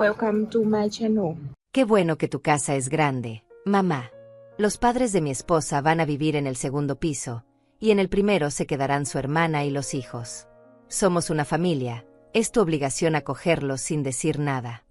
Welcome to my channel. Qué bueno que tu casa es grande, mamá. Los padres de mi esposa van a vivir en el segundo piso, y en el primero se quedarán su hermana y los hijos. Somos una familia, es tu obligación acogerlos sin decir nada.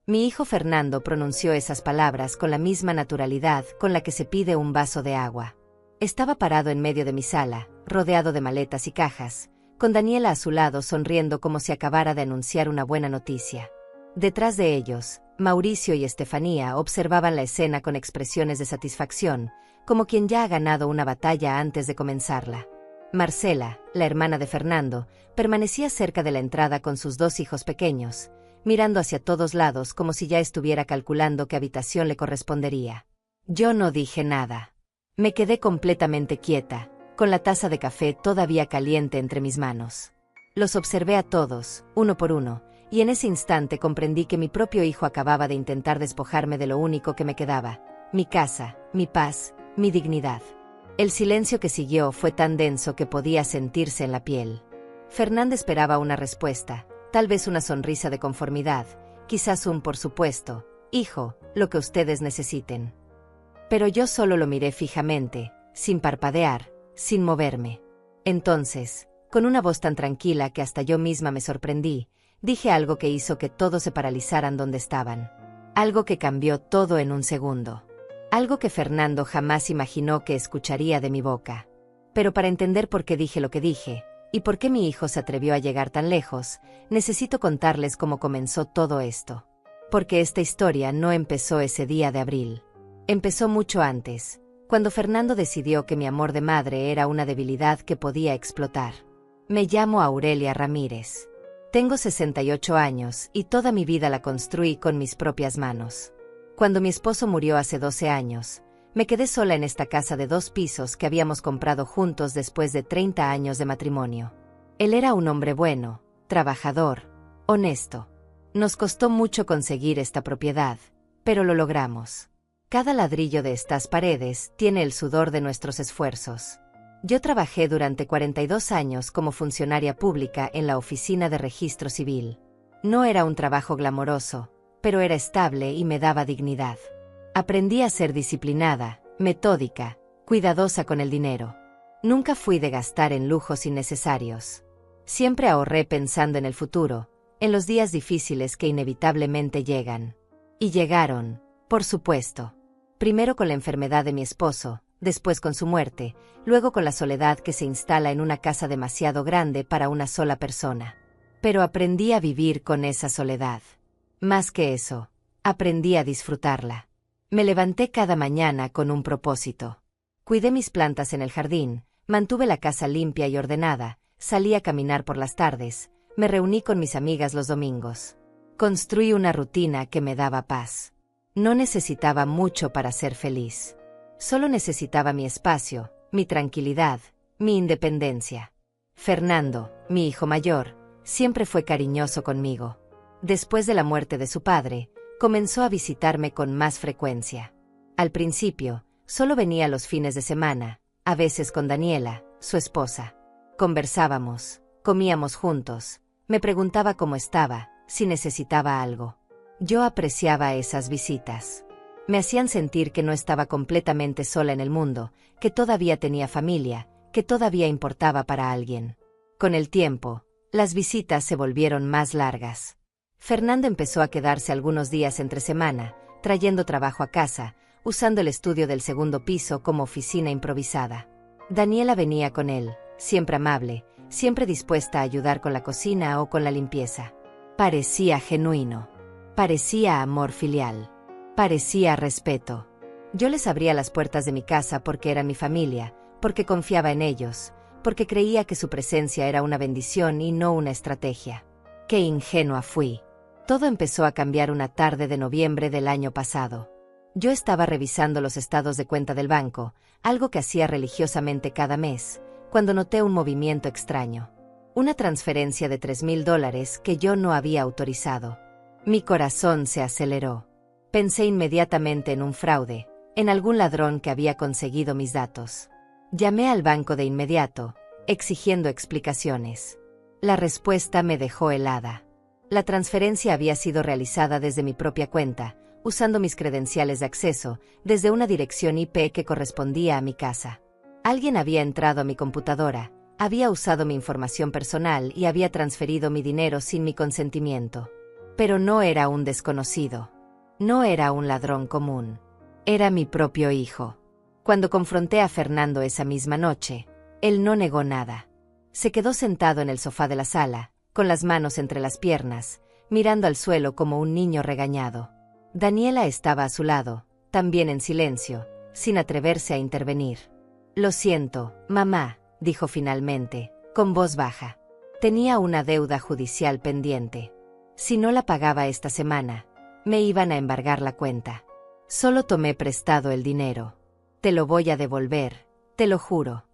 Mi hijo Fernando pronunció esas palabras con la misma naturalidad con la que se pide un vaso de agua. Estaba parado en medio de mi sala, rodeado de maletas y cajas, con Daniela a su lado sonriendo como si acabara de anunciar una buena noticia. Detrás de ellos, Mauricio y Estefanía observaban la escena con expresiones de satisfacción, como quien ya ha ganado una batalla antes de comenzarla. Marcela, la hermana de Fernando, permanecía cerca de la entrada con sus dos hijos pequeños, mirando hacia todos lados como si ya estuviera calculando qué habitación le correspondería. Yo no dije nada. Me quedé completamente quieta, con la taza de café todavía caliente entre mis manos. Los observé a todos, uno por uno, y en ese instante comprendí que mi propio hijo acababa de intentar despojarme de lo único que me quedaba: mi casa, mi paz, mi dignidad. El silencio que siguió fue tan denso que podía sentirse en la piel. Fernando esperaba una respuesta, tal vez una sonrisa de conformidad, quizás un por supuesto, hijo, lo que ustedes necesiten. Pero yo solo lo miré fijamente, sin parpadear, sin moverme. Entonces, con una voz tan tranquila que hasta yo misma me sorprendí, dije algo que hizo que todos se paralizaran donde estaban. Algo que cambió todo en un segundo. Algo que Fernando jamás imaginó que escucharía de mi boca. Pero para entender por qué dije lo que dije, y por qué mi hijo se atrevió a llegar tan lejos, necesito contarles cómo comenzó todo esto. Porque esta historia no empezó ese día de abril. Empezó mucho antes, cuando Fernando decidió que mi amor de madre era una debilidad que podía explotar. Me llamo Aurelia Ramírez. Tengo 68 años y toda mi vida la construí con mis propias manos. Cuando mi esposo murió hace 12 años, me quedé sola en esta casa de 2 pisos que habíamos comprado juntos después de 30 años de matrimonio. Él era un hombre bueno, trabajador, honesto. Nos costó mucho conseguir esta propiedad, pero lo logramos. Cada ladrillo de estas paredes tiene el sudor de nuestros esfuerzos. Yo trabajé durante 42 años como funcionaria pública en la Oficina de Registro Civil. No era un trabajo glamoroso, pero era estable y me daba dignidad. Aprendí a ser disciplinada, metódica, cuidadosa con el dinero. Nunca fui de gastar en lujos innecesarios. Siempre ahorré pensando en el futuro, en los días difíciles que inevitablemente llegan. Y llegaron, por supuesto. Primero con la enfermedad de mi esposo, después con su muerte, luego con la soledad que se instala en una casa demasiado grande para una sola persona. Pero aprendí a vivir con esa soledad. Más que eso, aprendí a disfrutarla. Me levanté cada mañana con un propósito. Cuidé mis plantas en el jardín, mantuve la casa limpia y ordenada, salí a caminar por las tardes, me reuní con mis amigas los domingos. Construí una rutina que me daba paz. No necesitaba mucho para ser feliz. Solo necesitaba mi espacio, mi tranquilidad, mi independencia. Fernando, mi hijo mayor, siempre fue cariñoso conmigo. Después de la muerte de su padre, comenzó a visitarme con más frecuencia. Al principio, solo venía los fines de semana, a veces con Daniela, su esposa. Conversábamos, comíamos juntos, me preguntaba cómo estaba, si necesitaba algo. Yo apreciaba esas visitas. Me hacían sentir que no estaba completamente sola en el mundo, que todavía tenía familia, que todavía importaba para alguien. Con el tiempo, las visitas se volvieron más largas. Fernando empezó a quedarse algunos días entre semana, trayendo trabajo a casa, usando el estudio del segundo piso como oficina improvisada. Daniela venía con él, siempre amable, siempre dispuesta a ayudar con la cocina o con la limpieza. Parecía genuino. Parecía amor filial. Parecía respeto. Yo les abría las puertas de mi casa porque eran mi familia, porque confiaba en ellos, porque creía que su presencia era una bendición y no una estrategia. ¡Qué ingenua fui! Todo empezó a cambiar una tarde de noviembre del año pasado. Yo estaba revisando los estados de cuenta del banco, algo que hacía religiosamente cada mes, cuando noté un movimiento extraño. Una transferencia de $3,000 que yo no había autorizado. Mi corazón se aceleró. Pensé inmediatamente en un fraude, en algún ladrón que había conseguido mis datos. Llamé al banco de inmediato, exigiendo explicaciones. La respuesta me dejó helada. La transferencia había sido realizada desde mi propia cuenta, usando mis credenciales de acceso, desde una dirección IP que correspondía a mi casa. Alguien había entrado a mi computadora, había usado mi información personal y había transferido mi dinero sin mi consentimiento. Pero no era un desconocido. No era un ladrón común. Era mi propio hijo. Cuando confronté a Fernando esa misma noche, él no negó nada. Se quedó sentado en el sofá de la sala, con las manos entre las piernas, mirando al suelo como un niño regañado. Daniela estaba a su lado, también en silencio, sin atreverse a intervenir. «Lo siento, mamá», dijo finalmente, con voz baja. Tenía una deuda judicial pendiente. Si no la pagaba esta semana, me iban a embargar la cuenta. Solo tomé prestado el dinero. Te lo voy a devolver, te lo juro.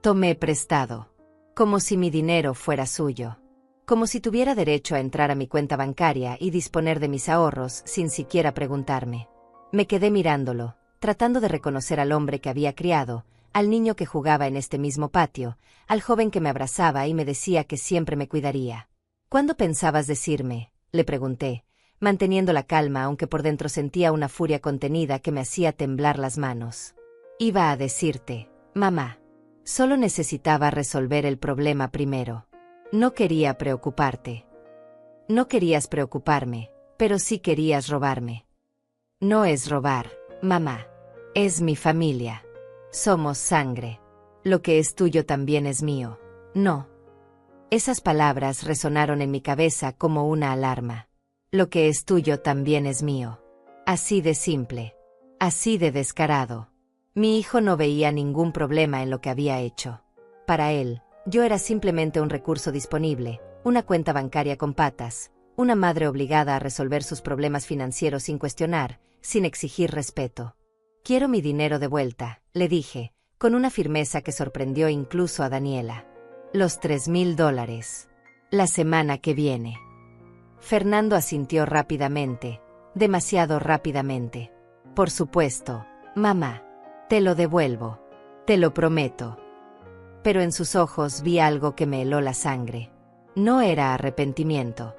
Tomé prestado. Como si mi dinero fuera suyo. Como si tuviera derecho a entrar a mi cuenta bancaria y disponer de mis ahorros sin siquiera preguntarme. Me quedé mirándolo, tratando de reconocer al hombre que había criado, al niño que jugaba en este mismo patio, al joven que me abrazaba y me decía que siempre me cuidaría. «¿Cuándo pensabas decirme?», le pregunté, manteniendo la calma aunque por dentro sentía una furia contenida que me hacía temblar las manos. «Iba a decirte, mamá. Solo necesitaba resolver el problema primero. No quería preocuparte. No querías preocuparme, pero sí querías robarme». «No es robar, mamá. Es mi familia. Somos sangre. Lo que es tuyo también es mío. No». Esas palabras resonaron en mi cabeza como una alarma. Lo que es tuyo también es mío. Así de simple. Así de descarado. Mi hijo no veía ningún problema en lo que había hecho. Para él, yo era simplemente un recurso disponible, una cuenta bancaria con patas, una madre obligada a resolver sus problemas financieros sin cuestionar, sin exigir respeto. «Quiero mi dinero de vuelta», le dije, con una firmeza que sorprendió incluso a Daniela. «Los $3,000. La semana que viene». Fernando asintió rápidamente, demasiado rápidamente. «Por supuesto, mamá. Te lo devuelvo. Te lo prometo». Pero en sus ojos vi algo que me heló la sangre. No era arrepentimiento.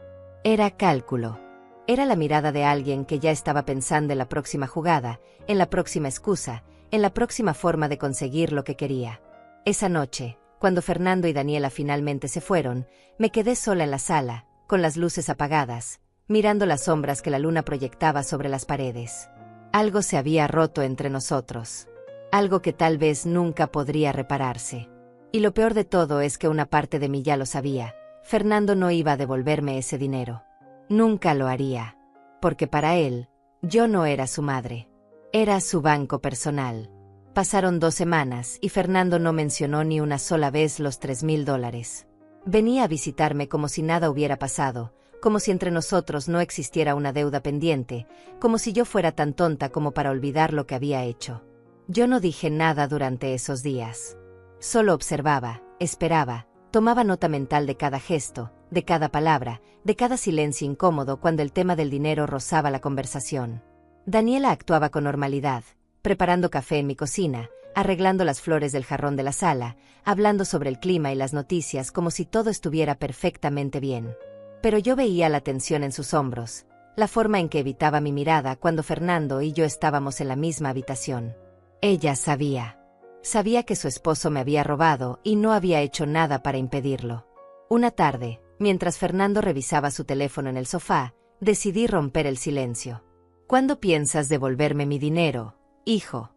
Era cálculo. Era la mirada de alguien que ya estaba pensando en la próxima jugada, en la próxima excusa, en la próxima forma de conseguir lo que quería. Esa noche, cuando Fernando y Daniela finalmente se fueron, me quedé sola en la sala, con las luces apagadas, mirando las sombras que la luna proyectaba sobre las paredes. Algo se había roto entre nosotros. Algo que tal vez nunca podría repararse. Y lo peor de todo es que una parte de mí ya lo sabía. Fernando no iba a devolverme ese dinero. Nunca lo haría. Porque para él, yo no era su madre. Era su banco personal. Pasaron 2 semanas y Fernando no mencionó ni una sola vez los $3,000. Venía a visitarme como si nada hubiera pasado, como si entre nosotros no existiera una deuda pendiente, como si yo fuera tan tonta como para olvidar lo que había hecho. Yo no dije nada durante esos días. Solo observaba, esperaba, tomaba nota mental de cada gesto, de cada palabra, de cada silencio incómodo cuando el tema del dinero rozaba la conversación. Daniela actuaba con normalidad, preparando café en mi cocina, arreglando las flores del jarrón de la sala, hablando sobre el clima y las noticias como si todo estuviera perfectamente bien. Pero yo veía la tensión en sus hombros, la forma en que evitaba mi mirada cuando Fernando y yo estábamos en la misma habitación. Ella sabía. Sabía que su esposo me había robado y no había hecho nada para impedirlo. Una tarde, mientras Fernando revisaba su teléfono en el sofá, decidí romper el silencio. «¿Cuándo piensas devolverme mi dinero, hijo?».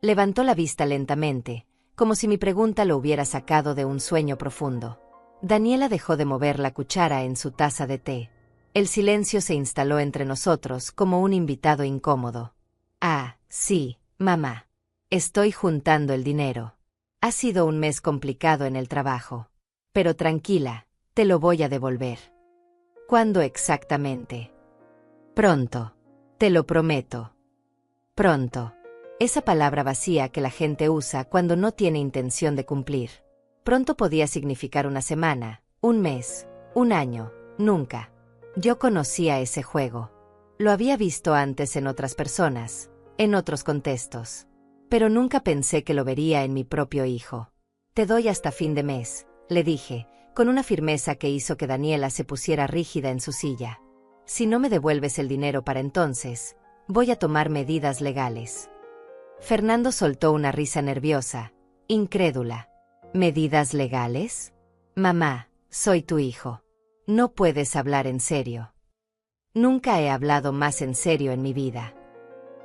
Levantó la vista lentamente, como si mi pregunta lo hubiera sacado de un sueño profundo. Daniela dejó de mover la cuchara en su taza de té. El silencio se instaló entre nosotros como un invitado incómodo. «Ah, sí, mamá. Estoy juntando el dinero. Ha sido un mes complicado en el trabajo. Pero tranquila, te lo voy a devolver». «¿Cuándo exactamente?». «Pronto. Te lo prometo». Pronto. Esa palabra vacía que la gente usa cuando no tiene intención de cumplir. Pronto podía significar una semana, un mes, un año, nunca. Yo conocía ese juego. Lo había visto antes en otras personas, en otros contextos. Pero nunca pensé que lo vería en mi propio hijo. «Te doy hasta fin de mes», le dije, con una firmeza que hizo que Daniela se pusiera rígida en su silla. Si no me devuelves el dinero para entonces, voy a tomar medidas legales. Fernando soltó una risa nerviosa, incrédula. ¿Medidas legales? Mamá, soy tu hijo. No puedes hablar en serio. Nunca he hablado más en serio en mi vida.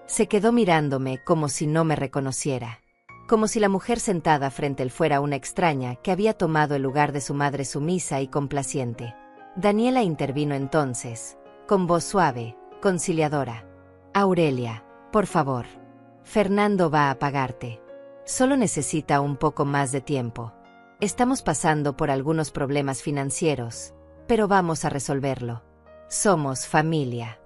Se quedó mirándome como si no me reconociera. Como si la mujer sentada frente a él fuera una extraña que había tomado el lugar de su madre sumisa y complaciente. Daniela intervino entonces, con voz suave, conciliadora. Aurelia, por favor. Fernando va a pagarte. Solo necesita un poco más de tiempo. Estamos pasando por algunos problemas financieros, pero vamos a resolverlo. Somos familia.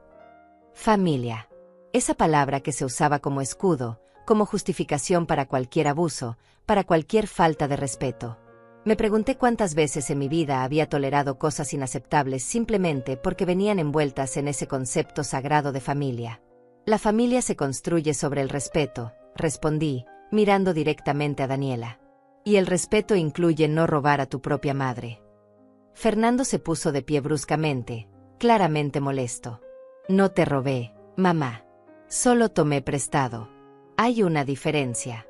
Familia. Esa palabra que se usaba como escudo, como justificación para cualquier abuso, para cualquier falta de respeto. Me pregunté cuántas veces en mi vida había tolerado cosas inaceptables simplemente porque venían envueltas en ese concepto sagrado de familia. La familia se construye sobre el respeto, respondí, mirando directamente a Daniela. Y el respeto incluye no robar a tu propia madre. Fernando se puso de pie bruscamente, claramente molesto. No te robé, mamá. Solo tomé prestado. Hay una diferencia.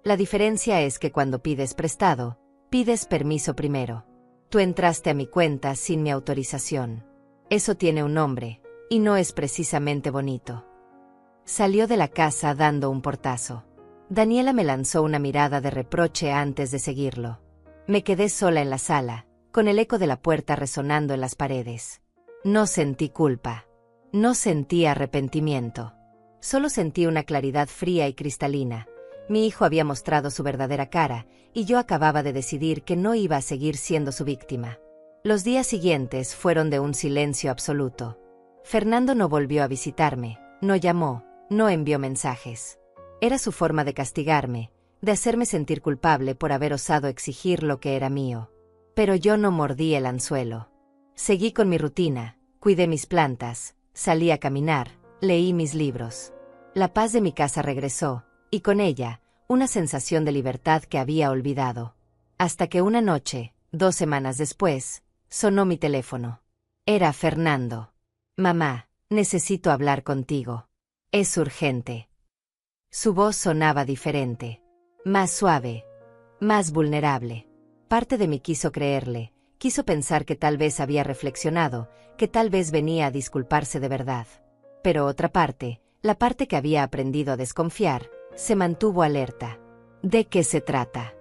La diferencia es que cuando pides prestado, pides permiso primero. Tú entraste a mi cuenta sin mi autorización. Eso tiene un nombre, y no es precisamente bonito. Salió de la casa dando un portazo. Daniela me lanzó una mirada de reproche antes de seguirlo. Me quedé sola en la sala, con el eco de la puerta resonando en las paredes. No sentí culpa. No sentí arrepentimiento. Solo sentí una claridad fría y cristalina. Mi hijo había mostrado su verdadera cara, y yo acababa de decidir que no iba a seguir siendo su víctima. Los días siguientes fueron de un silencio absoluto. Fernando no volvió a visitarme, no llamó, no envió mensajes. Era su forma de castigarme, de hacerme sentir culpable por haber osado exigir lo que era mío. Pero yo no mordí el anzuelo. Seguí con mi rutina, cuidé mis plantas, salí a caminar, leí mis libros. La paz de mi casa regresó, y con ella, una sensación de libertad que había olvidado. Hasta que una noche, 2 semanas después, sonó mi teléfono. Era Fernando. Mamá, necesito hablar contigo. Es urgente. Su voz sonaba diferente, más suave, más vulnerable. Parte de mí quiso creerle, quiso pensar que tal vez había reflexionado, que tal vez venía a disculparse de verdad. Pero otra parte, la parte que había aprendido a desconfiar, se mantuvo alerta. ¿De qué se trata?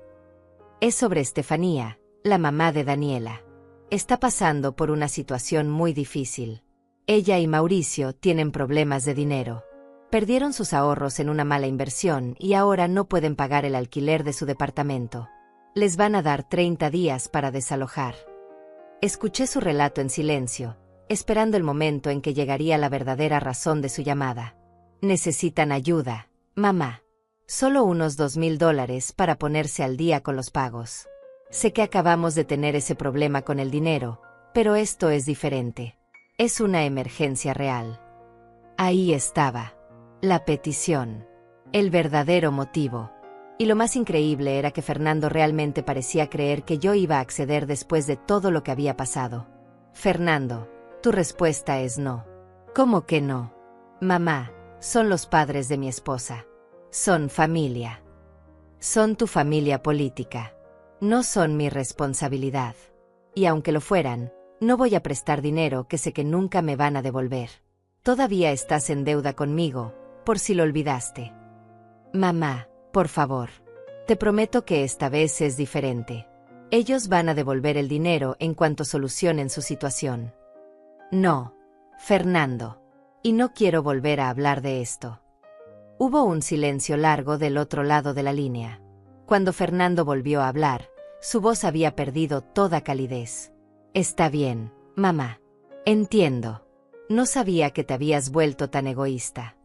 Es sobre Estefanía, la mamá de Daniela. Está pasando por una situación muy difícil. Ella y Mauricio tienen problemas de dinero. Perdieron sus ahorros en una mala inversión y ahora no pueden pagar el alquiler de su departamento. Les van a dar 30 días para desalojar. Escuché su relato en silencio, esperando el momento en que llegaría la verdadera razón de su llamada. Necesitan ayuda, mamá. Solo unos $2,000 para ponerse al día con los pagos. Sé que acabamos de tener ese problema con el dinero, pero esto es diferente. Es una emergencia real. Ahí estaba. La petición. El verdadero motivo. Y lo más increíble era que Fernando realmente parecía creer que yo iba a acceder después de todo lo que había pasado. Fernando, tu respuesta es no. ¿Cómo que no? Mamá, son los padres de mi esposa. Son familia. Son tu familia política. No son mi responsabilidad. Y aunque lo fueran, no voy a prestar dinero que sé que nunca me van a devolver. Todavía estás en deuda conmigo, por si lo olvidaste. Mamá, por favor. Te prometo que esta vez es diferente. Ellos van a devolver el dinero en cuanto solucionen su situación. No, Fernando. Y no quiero volver a hablar de esto. Hubo un silencio largo del otro lado de la línea. Cuando Fernando volvió a hablar, su voz había perdido toda calidez. Está bien, mamá. Entiendo. No sabía que te habías vuelto tan egoísta.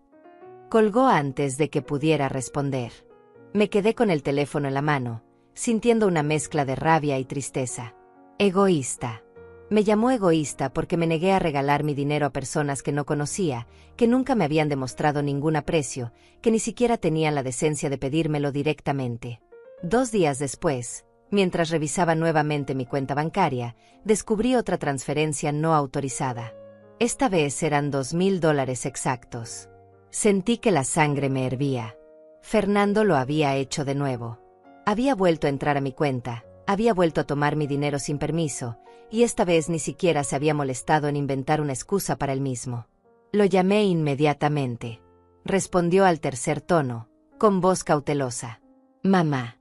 Colgó antes de que pudiera responder. Me quedé con el teléfono en la mano, sintiendo una mezcla de rabia y tristeza. Egoísta. Me llamó egoísta porque me negué a regalar mi dinero a personas que no conocía, que nunca me habían demostrado ningún aprecio, que ni siquiera tenían la decencia de pedírmelo directamente. 2 días después, Mientras revisaba nuevamente mi cuenta bancaria, descubrí otra transferencia no autorizada. Esta vez eran $2,000 exactos. Sentí que la sangre me hervía. Fernando lo había hecho de nuevo. Había vuelto a entrar a mi cuenta, había vuelto a tomar mi dinero sin permiso, y esta vez ni siquiera se había molestado en inventar una excusa para él mismo. Lo llamé inmediatamente. Respondió al tercer tono, con voz cautelosa. Mamá.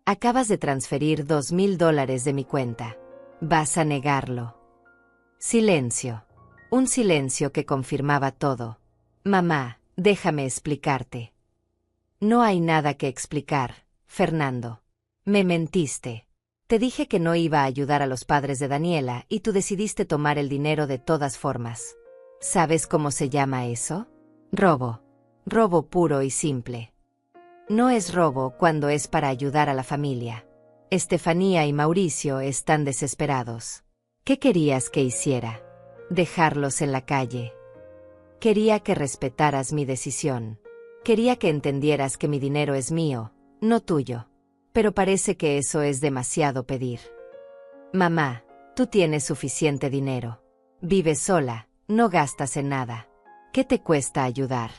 Acabas de transferir $2,000 de mi cuenta. ¿Vas a negarlo? Silencio. Un silencio que confirmaba todo. Mamá, déjame explicarte. No hay nada que explicar, Fernando. Me mentiste. Te dije que no iba a ayudar a los padres de Daniela y tú decidiste tomar el dinero de todas formas. ¿Sabes cómo se llama eso? Robo. Robo puro y simple. No es robo cuando es para ayudar a la familia. Estefanía y Mauricio están desesperados. ¿Qué querías que hiciera? Dejarlos en la calle. Quería que respetaras mi decisión. Quería que entendieras que mi dinero es mío, no tuyo. Pero parece que eso es demasiado pedir. Mamá, tú tienes suficiente dinero. Vives sola, no gastas en nada. ¿Qué te cuesta ayudar?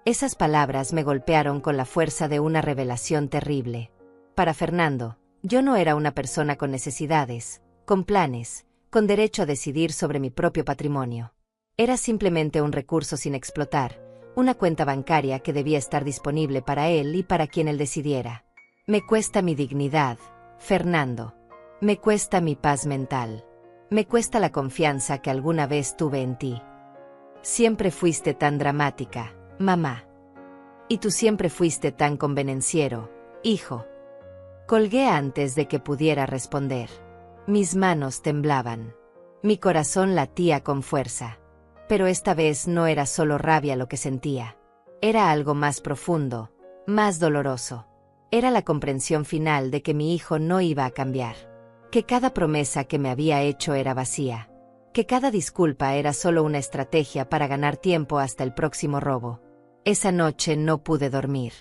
Esas palabras me golpearon con la fuerza de una revelación terrible. Para Fernando, yo no era una persona con necesidades, con planes, con derecho a decidir sobre mi propio patrimonio. Era simplemente un recurso sin explotar, una cuenta bancaria que debía estar disponible para él y para quien él decidiera. Me cuesta mi dignidad, Fernando. Me cuesta mi paz mental. Me cuesta la confianza que alguna vez tuve en ti. Siempre fuiste tan dramática, mamá. Y tú siempre fuiste tan convenenciero, hijo. Colgué antes de que pudiera responder. Mis manos temblaban. Mi corazón latía con fuerza. Pero esta vez no era solo rabia lo que sentía. Era algo más profundo, más doloroso. Era la comprensión final de que mi hijo no iba a cambiar. Que cada promesa que me había hecho era vacía. Que cada disculpa era solo una estrategia para ganar tiempo hasta el próximo robo. Esa noche no pude dormir.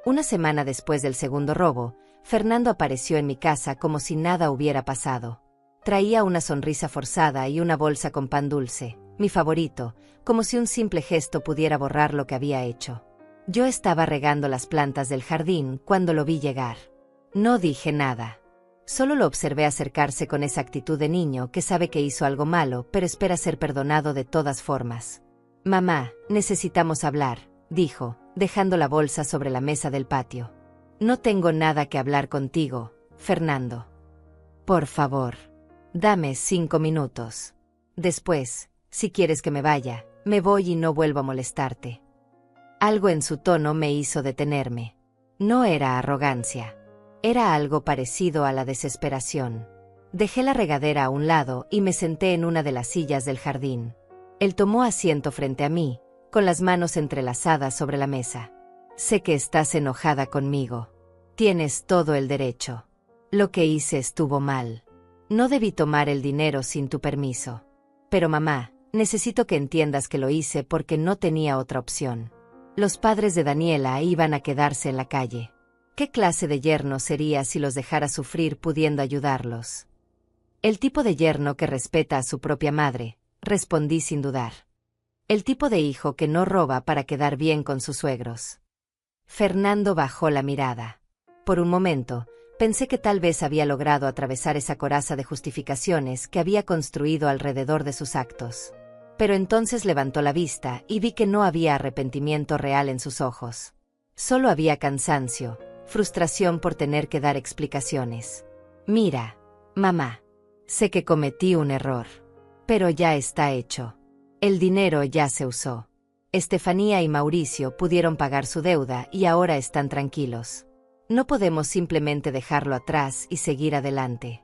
Una semana después del segundo robo, Fernando apareció en mi casa como si nada hubiera pasado. Traía una sonrisa forzada y una bolsa con pan dulce, mi favorito, como si un simple gesto pudiera borrar lo que había hecho. Yo estaba regando las plantas del jardín cuando lo vi llegar. No dije nada. Solo lo observé acercarse con esa actitud de niño que sabe que hizo algo malo pero espera ser perdonado de todas formas. Mamá, necesitamos hablar, dijo, dejando la bolsa sobre la mesa del patio. No tengo nada que hablar contigo, Fernando. Por favor, dame 5 minutos. Después, si quieres que me vaya, me voy y no vuelvo a molestarte. Algo en su tono me hizo detenerme. No era arrogancia. Era algo parecido a la desesperación. Dejé la regadera a un lado y me senté en una de las sillas del jardín. Él tomó asiento frente a mí, con las manos entrelazadas sobre la mesa. Sé que estás enojada conmigo. Tienes todo el derecho. Lo que hice estuvo mal. No debí tomar el dinero sin tu permiso. Pero mamá, necesito que entiendas que lo hice porque no tenía otra opción. Los padres de Daniela iban a quedarse en la calle. ¿Qué clase de yerno sería si los dejara sufrir pudiendo ayudarlos? El tipo de yerno que respeta a su propia madre, respondí sin dudar. El tipo de hijo que no roba para quedar bien con sus suegros. Fernando bajó la mirada. Por un momento, pensé que tal vez había logrado atravesar esa coraza de justificaciones que había construido alrededor de sus actos. Pero entonces levantó la vista y vi que no había arrepentimiento real en sus ojos. Solo había cansancio, frustración por tener que dar explicaciones. Mira, mamá, sé que cometí un error. Pero ya está hecho. El dinero ya se usó. Estefanía y Mauricio pudieron pagar su deuda y ahora están tranquilos. No podemos simplemente dejarlo atrás y seguir adelante.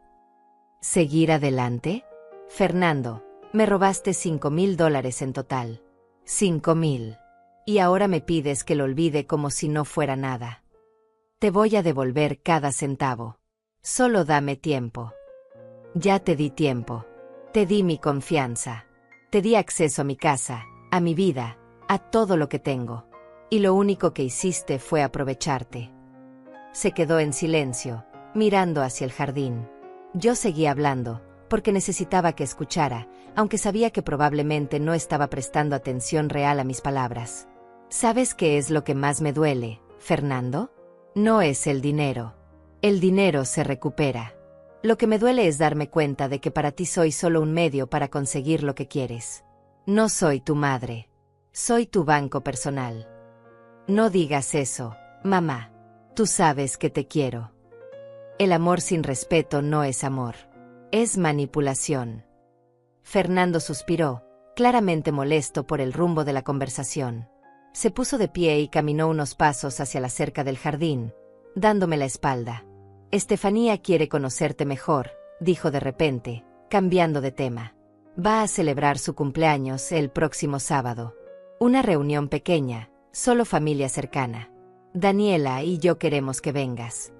¿Seguir adelante? Fernando, me robaste $5,000 en total. 5,000. Y ahora me pides que lo olvide como si no fuera nada. Te voy a devolver cada centavo. Solo dame tiempo. Ya te di tiempo. Te di mi confianza. Te di acceso a mi casa, a mi vida, a todo lo que tengo. Y lo único que hiciste fue aprovecharte. Se quedó en silencio, mirando hacia el jardín. Yo seguía hablando, porque necesitaba que escuchara, aunque sabía que probablemente no estaba prestando atención real a mis palabras. ¿Sabes qué es lo que más me duele, Fernando? No es el dinero. El dinero se recupera. Lo que me duele es darme cuenta de que para ti soy solo un medio para conseguir lo que quieres. No soy tu madre. Soy tu banco personal. No digas eso, mamá. Tú sabes que te quiero. El amor sin respeto no es amor. Es manipulación. Fernando suspiró, claramente molesto por el rumbo de la conversación. Se puso de pie y caminó unos pasos hacia la cerca del jardín, dándome la espalda. Estefanía quiere conocerte mejor, dijo de repente, cambiando de tema. Va a celebrar su cumpleaños el próximo sábado. Una reunión pequeña, solo familia cercana. Daniela y yo queremos que vengas.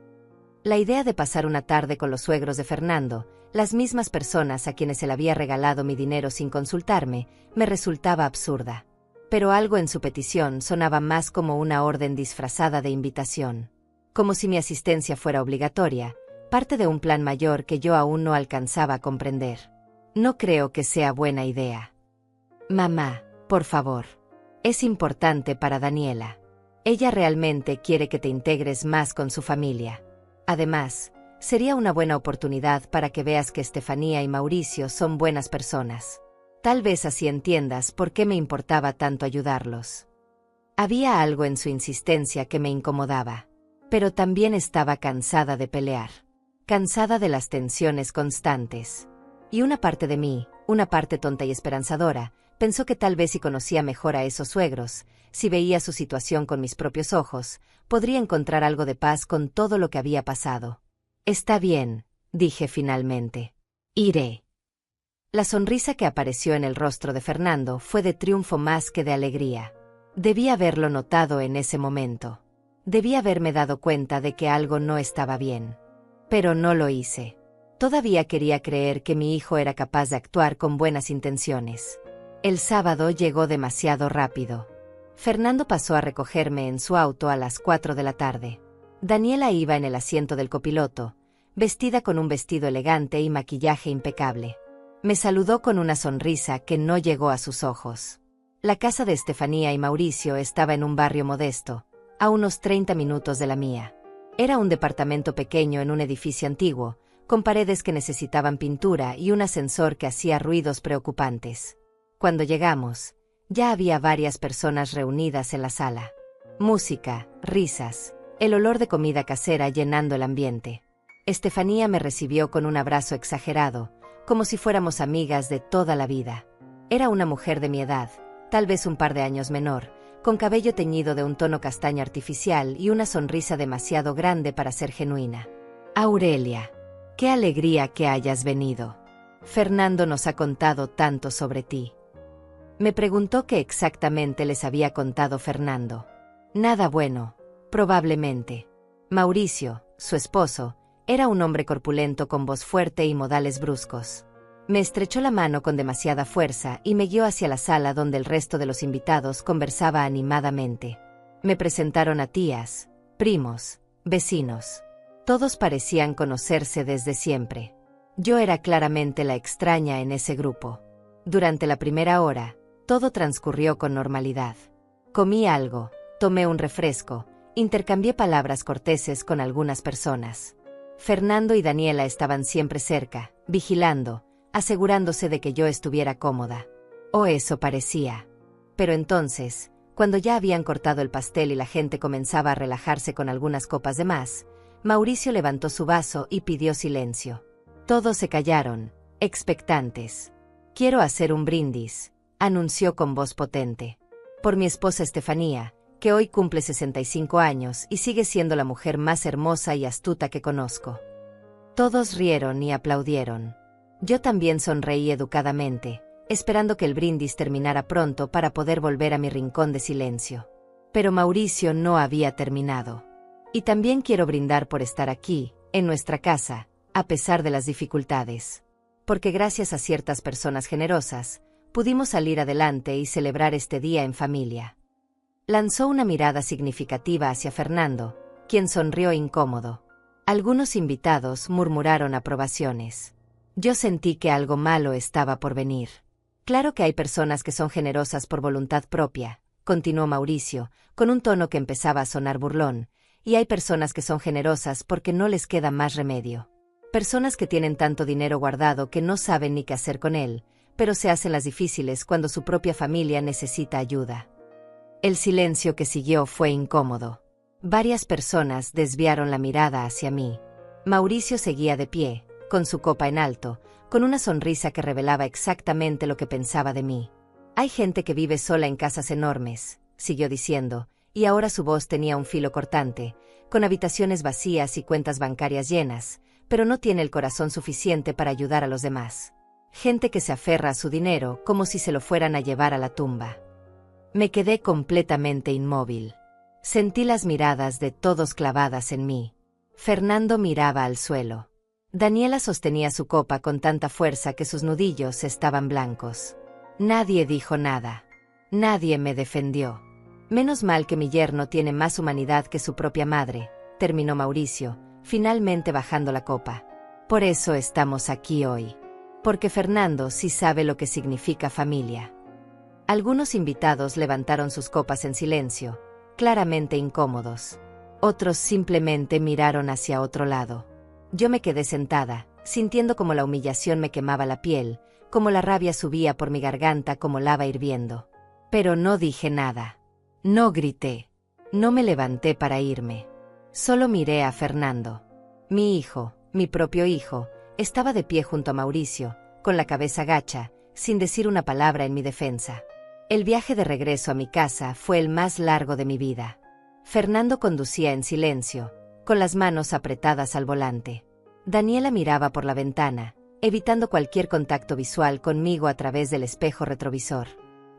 La idea de pasar una tarde con los suegros de Fernando, las mismas personas a quienes él había regalado mi dinero sin consultarme, me resultaba absurda. Pero algo en su petición sonaba más como una orden disfrazada de invitación. Como si mi asistencia fuera obligatoria, parte de un plan mayor que yo aún no alcanzaba a comprender. No creo que sea buena idea. Mamá, por favor. Es importante para Daniela. Ella realmente quiere que te integres más con su familia. Además, sería una buena oportunidad para que veas que Estefanía y Mauricio son buenas personas. Tal vez así entiendas por qué me importaba tanto ayudarlos. Había algo en su insistencia que me incomodaba, pero también estaba cansada de pelear, cansada de las tensiones constantes. Y una parte de mí, una parte tonta y esperanzadora, pensó que tal vez si conocía mejor a esos suegros, si veía su situación con mis propios ojos, podría encontrar algo de paz con todo lo que había pasado. Está bien, dije finalmente. Iré. La sonrisa que apareció en el rostro de Fernando fue de triunfo más que de alegría. Debí haberlo notado en ese momento. Debí haberme dado cuenta de que algo no estaba bien. Pero no lo hice. Todavía quería creer que mi hijo era capaz de actuar con buenas intenciones. El sábado llegó demasiado rápido. Fernando pasó a recogerme en su auto a las 4 de la tarde. Daniela iba en el asiento del copiloto, vestida con un vestido elegante y maquillaje impecable. Me saludó con una sonrisa que no llegó a sus ojos. La casa de Estefanía y Mauricio estaba en un barrio modesto, a unos 30 minutos de la mía. Era un departamento pequeño en un edificio antiguo, con paredes que necesitaban pintura y un ascensor que hacía ruidos preocupantes. Cuando llegamos, ya había varias personas reunidas en la sala. Música, risas, el olor de comida casera llenando el ambiente. Estefanía me recibió con un abrazo exagerado, como si fuéramos amigas de toda la vida. Era una mujer de mi edad, tal vez un par de años menor, con cabello teñido de un tono castaño artificial y una sonrisa demasiado grande para ser genuina. Aurelia, qué alegría que hayas venido. Fernando nos ha contado tanto sobre ti. Me preguntó qué exactamente les había contado Fernando. Nada bueno, probablemente. Mauricio, su esposo, era un hombre corpulento con voz fuerte y modales bruscos. Me estrechó la mano con demasiada fuerza y me guió hacia la sala donde el resto de los invitados conversaba animadamente. Me presentaron a tías, primos, vecinos. Todos parecían conocerse desde siempre. Yo era claramente la extraña en ese grupo. Durante la primera hora, todo transcurrió con normalidad. Comí algo, tomé un refresco, intercambié palabras corteses con algunas personas. Fernando y Daniela estaban siempre cerca, vigilando, asegurándose de que yo estuviera cómoda. O eso parecía. Pero entonces, cuando ya habían cortado el pastel y la gente comenzaba a relajarse con algunas copas de más, Mauricio levantó su vaso y pidió silencio. Todos se callaron, expectantes. Quiero hacer un brindis, anunció con voz potente. Por mi esposa Estefanía, que hoy cumple 65 años y sigue siendo la mujer más hermosa y astuta que conozco. Todos rieron y aplaudieron. Yo también sonreí educadamente, esperando que el brindis terminara pronto para poder volver a mi rincón de silencio. Pero Mauricio no había terminado. Y también quiero brindar por estar aquí, en nuestra casa, a pesar de las dificultades. Porque gracias a ciertas personas generosas, pudimos salir adelante y celebrar este día en familia. Lanzó una mirada significativa hacia Fernando, quien sonrió incómodo. Algunos invitados murmuraron aprobaciones. Yo sentí que algo malo estaba por venir. Claro que hay personas que son generosas por voluntad propia, continuó Mauricio, con un tono que empezaba a sonar burlón, y hay personas que son generosas porque no les queda más remedio. Personas que tienen tanto dinero guardado que no saben ni qué hacer con él, pero se hacen las difíciles cuando su propia familia necesita ayuda. El silencio que siguió fue incómodo. Varias personas desviaron la mirada hacia mí. Mauricio seguía de pie, con su copa en alto, con una sonrisa que revelaba exactamente lo que pensaba de mí. Hay gente que vive sola en casas enormes, siguió diciendo, y ahora su voz tenía un filo cortante, con habitaciones vacías y cuentas bancarias llenas, pero no tiene el corazón suficiente para ayudar a los demás. Gente que se aferra a su dinero como si se lo fueran a llevar a la tumba. Me quedé completamente inmóvil. Sentí las miradas de todos clavadas en mí. Fernando miraba al suelo. Daniela sostenía su copa con tanta fuerza que sus nudillos estaban blancos. Nadie dijo nada. Nadie me defendió. Menos mal que mi yerno tiene más humanidad que su propia madre, terminó Mauricio, finalmente bajando la copa. Por eso estamos aquí hoy. Porque Fernando sí sabe lo que significa familia. Algunos invitados levantaron sus copas en silencio, claramente incómodos. Otros simplemente miraron hacia otro lado. Yo me quedé sentada, sintiendo como la humillación me quemaba la piel, como la rabia subía por mi garganta como lava hirviendo. Pero no dije nada. No grité. No me levanté para irme. Solo miré a Fernando. Mi hijo, mi propio hijo, estaba de pie junto a Mauricio, con la cabeza gacha, sin decir una palabra en mi defensa. El viaje de regreso a mi casa fue el más largo de mi vida. Fernando conducía en silencio, con las manos apretadas al volante. Daniela miraba por la ventana, evitando cualquier contacto visual conmigo a través del espejo retrovisor.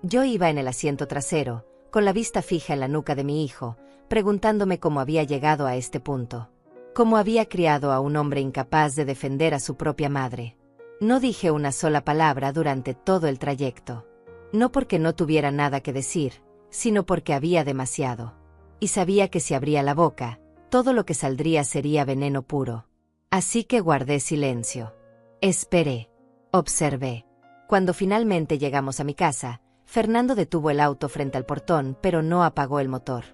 Yo iba en el asiento trasero, con la vista fija en la nuca de mi hijo, preguntándome cómo había llegado a este punto. Cómo había criado a un hombre incapaz de defender a su propia madre. No dije una sola palabra durante todo el trayecto. No porque no tuviera nada que decir, sino porque había demasiado. Y sabía que si abría la boca, todo lo que saldría sería veneno puro. Así que guardé silencio. Esperé. Observé. Cuando finalmente llegamos a mi casa, Fernando detuvo el auto frente al portón, pero no apagó el motor.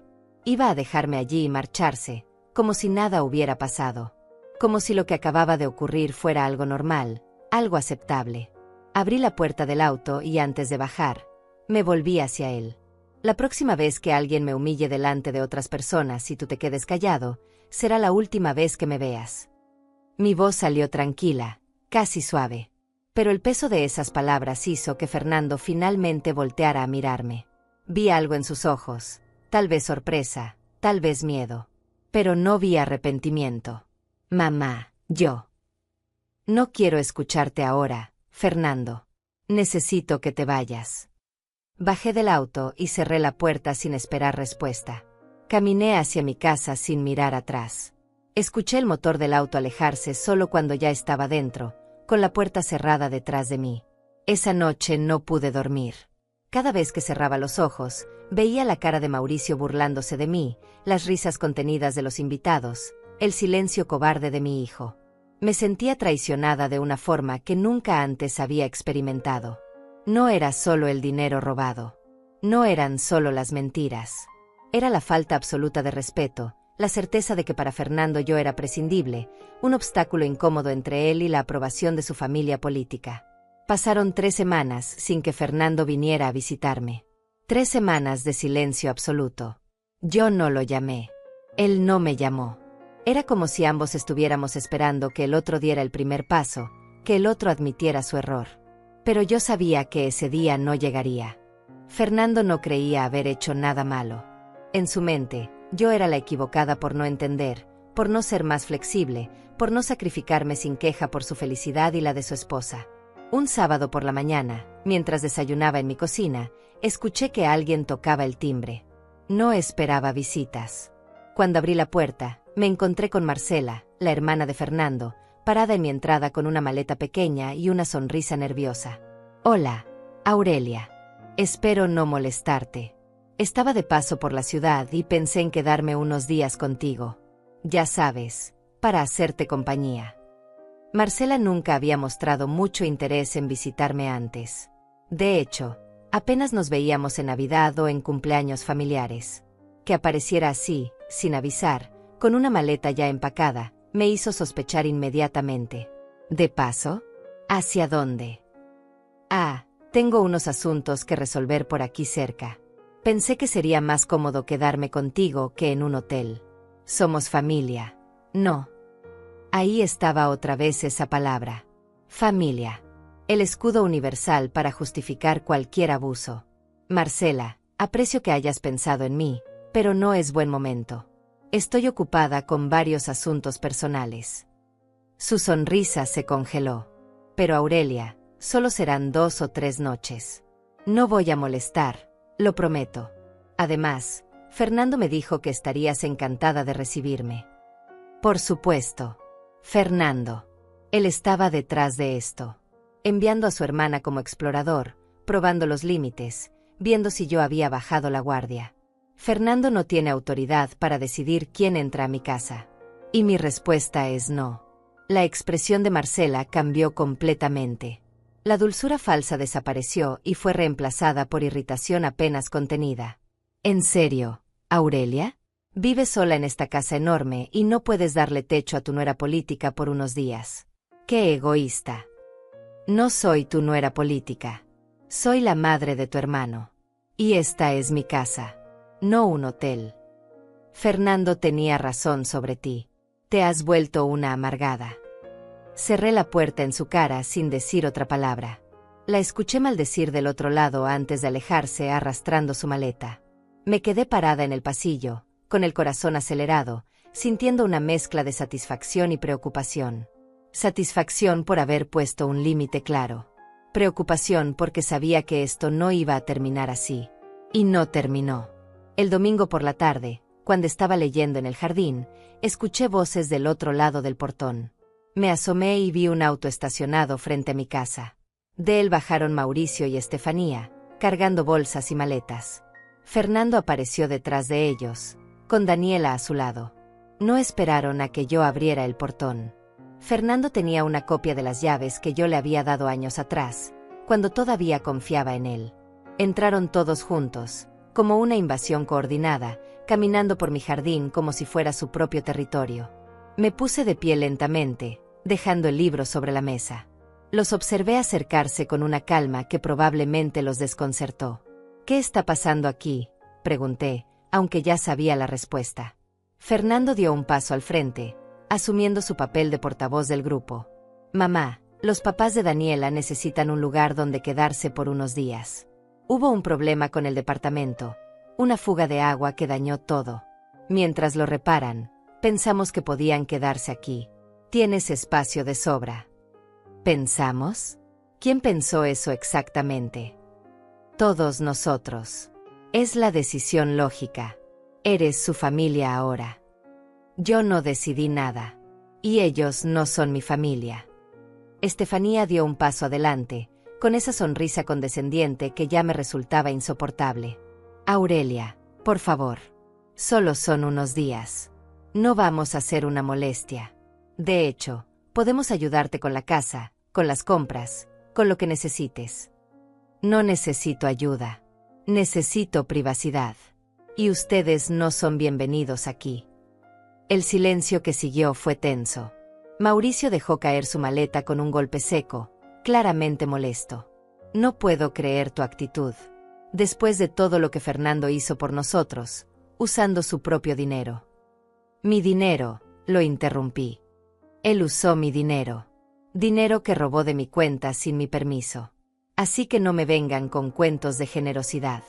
Iba a dejarme allí y marcharse, como si nada hubiera pasado. Como si lo que acababa de ocurrir fuera algo normal, algo aceptable. Abrí la puerta del auto y antes de bajar, me volví hacia él. La próxima vez que alguien me humille delante de otras personas y tú te quedes callado, será la última vez que me veas. Mi voz salió tranquila, casi suave. Pero el peso de esas palabras hizo que Fernando finalmente volteara a mirarme. Vi algo en sus ojos, tal vez sorpresa, tal vez miedo. Pero no vi arrepentimiento. Mamá, yo. No quiero escucharte ahora, Fernando. Necesito que te vayas. Bajé del auto y cerré la puerta sin esperar respuesta. Caminé hacia mi casa sin mirar atrás. Escuché el motor del auto alejarse solo cuando ya estaba dentro, con la puerta cerrada detrás de mí. Esa noche no pude dormir. Cada vez que cerraba los ojos, veía la cara de Mauricio burlándose de mí, las risas contenidas de los invitados, el silencio cobarde de mi hijo. Me sentía traicionada de una forma que nunca antes había experimentado. No era solo el dinero robado. No eran solo las mentiras. Era la falta absoluta de respeto, la certeza de que para Fernando yo era prescindible, un obstáculo incómodo entre él y la aprobación de su familia política. Pasaron 3 semanas sin que Fernando viniera a visitarme. 3 semanas de silencio absoluto. Yo no lo llamé. Él no me llamó. Era como si ambos estuviéramos esperando que el otro diera el primer paso, que el otro admitiera su error. Pero yo sabía que ese día no llegaría. Fernando no creía haber hecho nada malo. En su mente, yo era la equivocada por no entender, por no ser más flexible, por no sacrificarme sin queja por su felicidad y la de su esposa. Un sábado por la mañana, mientras desayunaba en mi cocina, escuché que alguien tocaba el timbre. No esperaba visitas. Cuando abrí la puerta, me encontré con Marcela, la hermana de Fernando, parada en mi entrada con una maleta pequeña y una sonrisa nerviosa. Hola, Aurelia. Espero no molestarte. Estaba de paso por la ciudad y pensé en quedarme unos días contigo. Ya sabes, para hacerte compañía. Marcela nunca había mostrado mucho interés en visitarme antes. De hecho, apenas nos veíamos en Navidad o en cumpleaños familiares. Que apareciera así, sin avisar, con una maleta ya empacada, me hizo sospechar inmediatamente. ¿De paso? ¿Hacia dónde? Ah, tengo unos asuntos que resolver por aquí cerca. Pensé que sería más cómodo quedarme contigo que en un hotel. Somos familia. No. Ahí estaba otra vez esa palabra. Familia. El escudo universal para justificar cualquier abuso. Marcela, aprecio que hayas pensado en mí, pero no es buen momento. Estoy ocupada con varios asuntos personales. Su sonrisa se congeló. Pero Aurelia, solo serán 2 o 3 noches. No voy a molestar, lo prometo. Además, Fernando me dijo que estarías encantada de recibirme. Por supuesto. Fernando. Él estaba detrás de esto. Enviando a su hermana como explorador, probando los límites, viendo si yo había bajado la guardia. Fernando no tiene autoridad para decidir quién entra a mi casa. Y mi respuesta es no. La expresión de Marcela cambió completamente. La dulzura falsa desapareció y fue reemplazada por irritación apenas contenida. ¿En serio, Aurelia? Vives sola en esta casa enorme y no puedes darle techo a tu nuera política por unos días. ¡Qué egoísta! No soy tu nuera política. Soy la madre de tu hermano. Y esta es mi casa, no un hotel. Fernando tenía razón sobre ti. Te has vuelto una amargada. Cerré la puerta en su cara sin decir otra palabra. La escuché maldecir del otro lado antes de alejarse arrastrando su maleta. Me quedé parada en el pasillo, con el corazón acelerado, sintiendo una mezcla de satisfacción y preocupación. Satisfacción por haber puesto un límite claro. Preocupación porque sabía que esto no iba a terminar así. Y no terminó. El domingo por la tarde, cuando estaba leyendo en el jardín, escuché voces del otro lado del portón. Me asomé y vi un auto estacionado frente a mi casa. De él bajaron Mauricio y Estefanía, cargando bolsas y maletas. Fernando apareció detrás de ellos, con Daniela a su lado. No esperaron a que yo abriera el portón. Fernando tenía una copia de las llaves que yo le había dado años atrás, cuando todavía confiaba en él. Entraron todos juntos, como una invasión coordinada, caminando por mi jardín como si fuera su propio territorio. Me puse de pie lentamente, dejando el libro sobre la mesa. Los observé acercarse con una calma que probablemente los desconcertó. ¿Qué está pasando aquí?, pregunté, aunque ya sabía la respuesta. Fernando dio un paso al frente, asumiendo su papel de portavoz del grupo. Mamá, los papás de Daniela necesitan un lugar donde quedarse por unos días. Hubo un problema con el departamento, una fuga de agua que dañó todo. Mientras lo reparan, pensamos que podían quedarse aquí. Tienes espacio de sobra. ¿Pensamos? ¿Quién pensó eso exactamente? Todos nosotros. Es la decisión lógica. Eres su familia ahora. Yo no decidí nada. Y ellos no son mi familia. Estefanía dio un paso adelante, con esa sonrisa condescendiente que ya me resultaba insoportable. Aurelia, por favor. Solo son unos días. No vamos a hacer una molestia. De hecho, podemos ayudarte con la casa, con las compras, con lo que necesites. No necesito ayuda. Necesito privacidad. Y ustedes no son bienvenidos aquí. El silencio que siguió fue tenso. Mauricio dejó caer su maleta con un golpe seco, claramente molesto. No puedo creer tu actitud. Después de todo lo que Fernando hizo por nosotros, usando su propio dinero. Mi dinero, lo interrumpí. Él usó mi dinero. Dinero que robó de mi cuenta sin mi permiso. Así que no me vengan con cuentos de generosidad.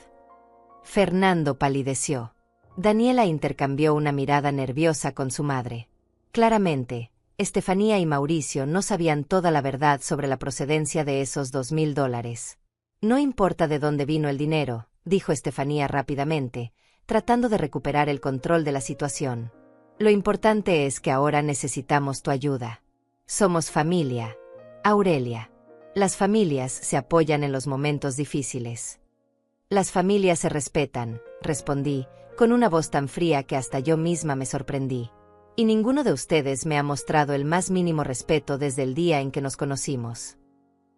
Fernando palideció. Daniela intercambió una mirada nerviosa con su madre. Claramente, Estefanía y Mauricio no sabían toda la verdad sobre la procedencia de esos $2,000. No importa de dónde vino el dinero, dijo Estefanía rápidamente, tratando de recuperar el control de la situación. Lo importante es que ahora necesitamos tu ayuda. Somos familia, Aurelia. Las familias se apoyan en los momentos difíciles. Las familias se respetan, respondí, con una voz tan fría que hasta yo misma me sorprendí. Y ninguno de ustedes me ha mostrado el más mínimo respeto desde el día en que nos conocimos.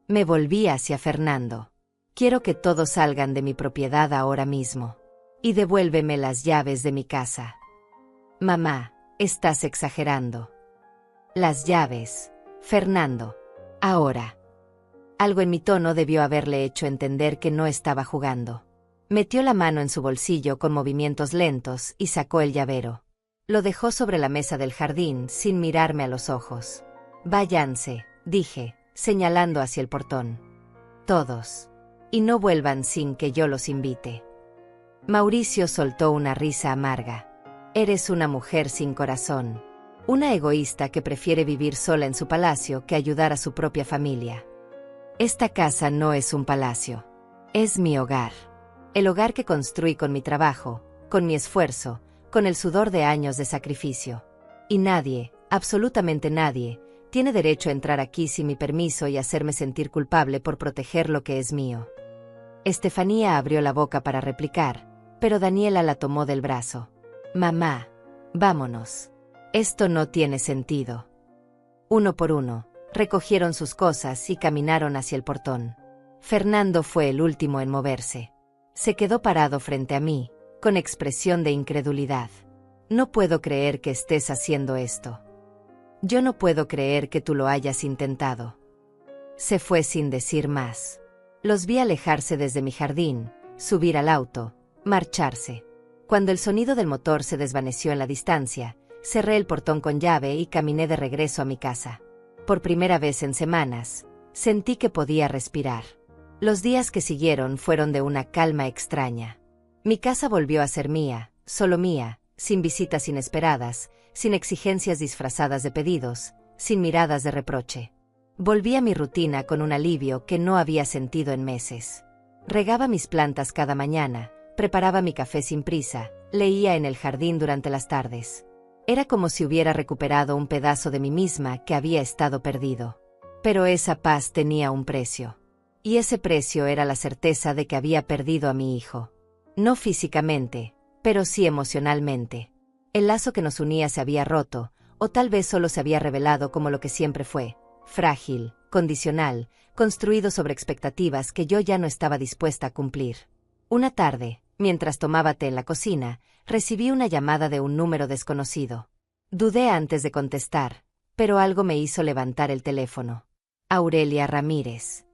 Me volví hacia Fernando. Quiero que todos salgan de mi propiedad ahora mismo. Y devuélveme las llaves de mi casa. Mamá, estás exagerando. Las llaves, Fernando. Ahora. Algo en mi tono debió haberle hecho entender que no estaba jugando. Metió la mano en su bolsillo con movimientos lentos y sacó el llavero. Lo dejó sobre la mesa del jardín sin mirarme a los ojos. Váyanse, dije, señalando hacia el portón. Todos. Y no vuelvan sin que yo los invite. Mauricio soltó una risa amarga. Eres una mujer sin corazón. Una egoísta que prefiere vivir sola en su palacio que ayudar a su propia familia. Esta casa no es un palacio. Es mi hogar. El hogar que construí con mi trabajo, con mi esfuerzo, con el sudor de años de sacrificio. Y nadie, absolutamente nadie, tiene derecho a entrar aquí sin mi permiso y hacerme sentir culpable por proteger lo que es mío. Estefanía abrió la boca para replicar, pero Daniela la tomó del brazo. Mamá, vámonos. Esto no tiene sentido. Uno por uno, recogieron sus cosas y caminaron hacia el portón. Fernando fue el último en moverse. Se quedó parado frente a mí, con expresión de incredulidad. No puedo creer que estés haciendo esto. Yo no puedo creer que tú lo hayas intentado. Se fue sin decir más. Los vi alejarse desde mi jardín, subir al auto, marcharse. Cuando el sonido del motor se desvaneció en la distancia, cerré el portón con llave y caminé de regreso a mi casa. Por primera vez en semanas, sentí que podía respirar. Los días que siguieron fueron de una calma extraña. Mi casa volvió a ser mía, solo mía, sin visitas inesperadas, sin exigencias disfrazadas de pedidos, sin miradas de reproche. Volví a mi rutina con un alivio que no había sentido en meses. Regaba mis plantas cada mañana, preparaba mi café sin prisa, leía en el jardín durante las tardes. Era como si hubiera recuperado un pedazo de mí misma que había estado perdido. Pero esa paz tenía un precio. Y ese precio era la certeza de que había perdido a mi hijo. No físicamente, pero sí emocionalmente. El lazo que nos unía se había roto, o tal vez solo se había revelado como lo que siempre fue, frágil, condicional, construido sobre expectativas que yo ya no estaba dispuesta a cumplir. Una tarde, mientras tomaba té en la cocina, recibí una llamada de un número desconocido. Dudé antes de contestar, pero algo me hizo levantar el teléfono. Aurelia Ramírez.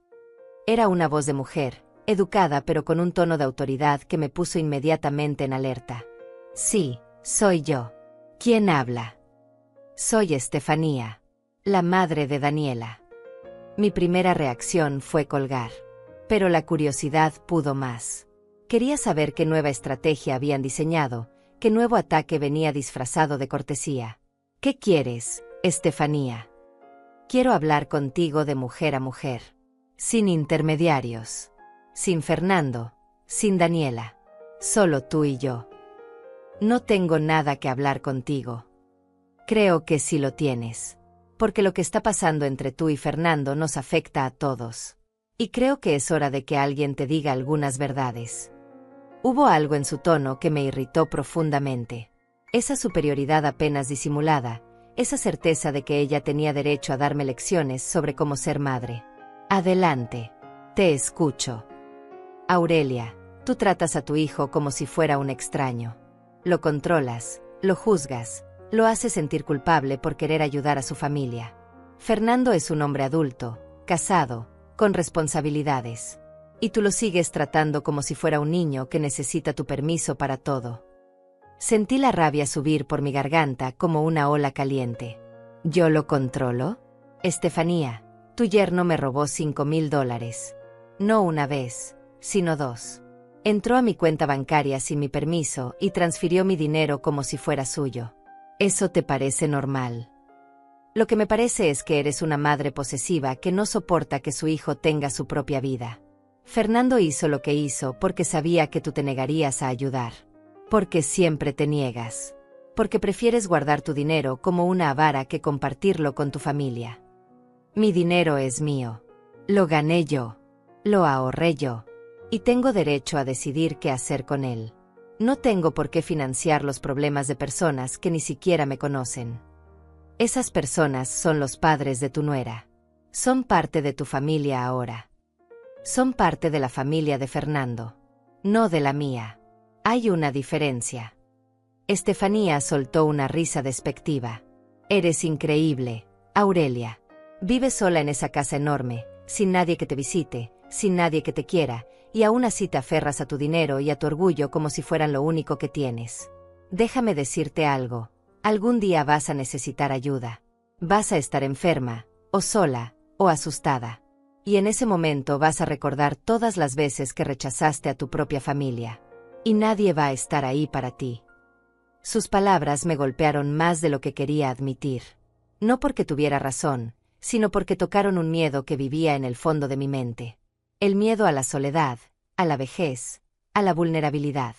Era una voz de mujer, educada pero con un tono de autoridad que me puso inmediatamente en alerta. Sí, soy yo. ¿Quién habla? Soy Estefanía, la madre de Daniela. Mi primera reacción fue colgar. Pero la curiosidad pudo más. Quería saber qué nueva estrategia habían diseñado, qué nuevo ataque venía disfrazado de cortesía. ¿Qué quieres, Estefanía? Quiero hablar contigo de mujer a mujer. Sin intermediarios. Sin Fernando. Sin Daniela. Solo tú y yo. No tengo nada que hablar contigo. Creo que sí lo tienes. Porque lo que está pasando entre tú y Fernando nos afecta a todos. Y creo que es hora de que alguien te diga algunas verdades. Hubo algo en su tono que me irritó profundamente. Esa superioridad apenas disimulada, esa certeza de que ella tenía derecho a darme lecciones sobre cómo ser madre. Adelante. Te escucho. Aurelia, tú tratas a tu hijo como si fuera un extraño. Lo controlas, lo juzgas, lo haces sentir culpable por querer ayudar a su familia. Fernando es un hombre adulto, casado, con responsabilidades. Y tú lo sigues tratando como si fuera un niño que necesita tu permiso para todo. Sentí la rabia subir por mi garganta como una ola caliente. ¿Yo lo controlo? Estefanía, tu yerno me robó $5,000. No una vez, sino dos. Entró a mi cuenta bancaria sin mi permiso y transfirió mi dinero como si fuera suyo. ¿Eso te parece normal? Lo que me parece es que eres una madre posesiva que no soporta que su hijo tenga su propia vida. Fernando hizo lo que hizo porque sabía que tú te negarías a ayudar. Porque siempre te niegas. Porque prefieres guardar tu dinero como una avara que compartirlo con tu familia. Mi dinero es mío. Lo gané yo. Lo ahorré yo. Y tengo derecho a decidir qué hacer con él. No tengo por qué financiar los problemas de personas que ni siquiera me conocen. Esas personas son los padres de tu nuera. Son parte de tu familia ahora. Son parte de la familia de Fernando, no de la mía. Hay una diferencia. Estefanía soltó una risa despectiva. Eres increíble, Aurelia. Vives sola en esa casa enorme, sin nadie que te visite, sin nadie que te quiera, y aún así te aferras a tu dinero y a tu orgullo como si fueran lo único que tienes. Déjame decirte algo. Algún día vas a necesitar ayuda. Vas a estar enferma, o sola, o asustada. Y en ese momento vas a recordar todas las veces que rechazaste a tu propia familia. Y nadie va a estar ahí para ti. Sus palabras me golpearon más de lo que quería admitir. No porque tuviera razón, sino porque tocaron un miedo que vivía en el fondo de mi mente. El miedo a la soledad, a la vejez, a la vulnerabilidad.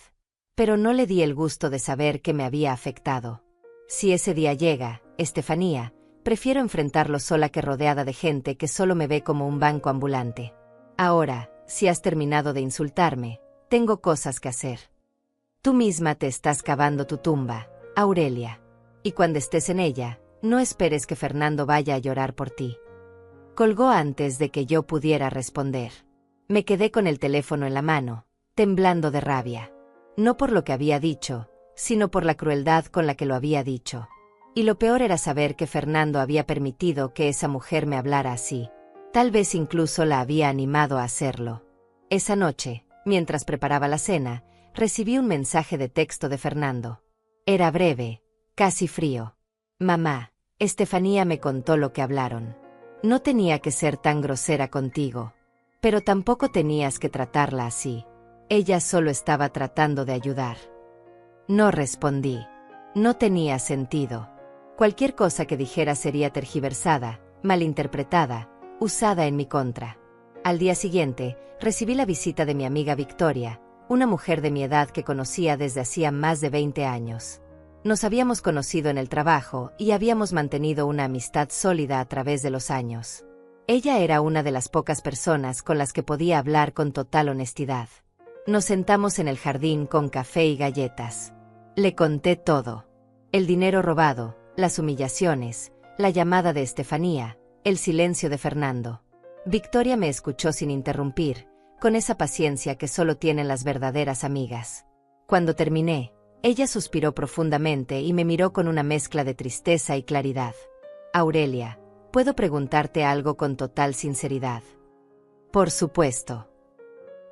Pero no le di el gusto de saber que me había afectado. Si ese día llega, Estefanía, prefiero enfrentarlo sola que rodeada de gente que solo me ve como un banco ambulante. Ahora, si has terminado de insultarme, tengo cosas que hacer. Tú misma te estás cavando tu tumba, Aurelia. Y cuando estés en ella, no esperes que Fernando vaya a llorar por ti. Colgó antes de que yo pudiera responder. Me quedé con el teléfono en la mano, temblando de rabia. No por lo que había dicho, sino por la crueldad con la que lo había dicho. Y lo peor era saber que Fernando había permitido que esa mujer me hablara así. Tal vez incluso la había animado a hacerlo. Esa noche, mientras preparaba la cena, recibí un mensaje de texto de Fernando. Era breve, casi frío. Mamá, Estefanía me contó lo que hablaron. No tenía que ser tan grosera contigo. Pero tampoco tenías que tratarla así. Ella solo estaba tratando de ayudar. No respondí. No tenía sentido. Cualquier cosa que dijera sería tergiversada, malinterpretada, usada en mi contra. Al día siguiente, recibí la visita de mi amiga Victoria, una mujer de mi edad que conocía desde hacía más de 20 años. Nos habíamos conocido en el trabajo y habíamos mantenido una amistad sólida a través de los años. Ella era una de las pocas personas con las que podía hablar con total honestidad. Nos sentamos en el jardín con café y galletas. Le conté todo. El dinero robado, las humillaciones, la llamada de Estefanía, el silencio de Fernando. Victoria me escuchó sin interrumpir, con esa paciencia que solo tienen las verdaderas amigas. Cuando terminé, ella suspiró profundamente y me miró con una mezcla de tristeza y claridad. Aurelia, ¿puedo preguntarte algo con total sinceridad? Por supuesto.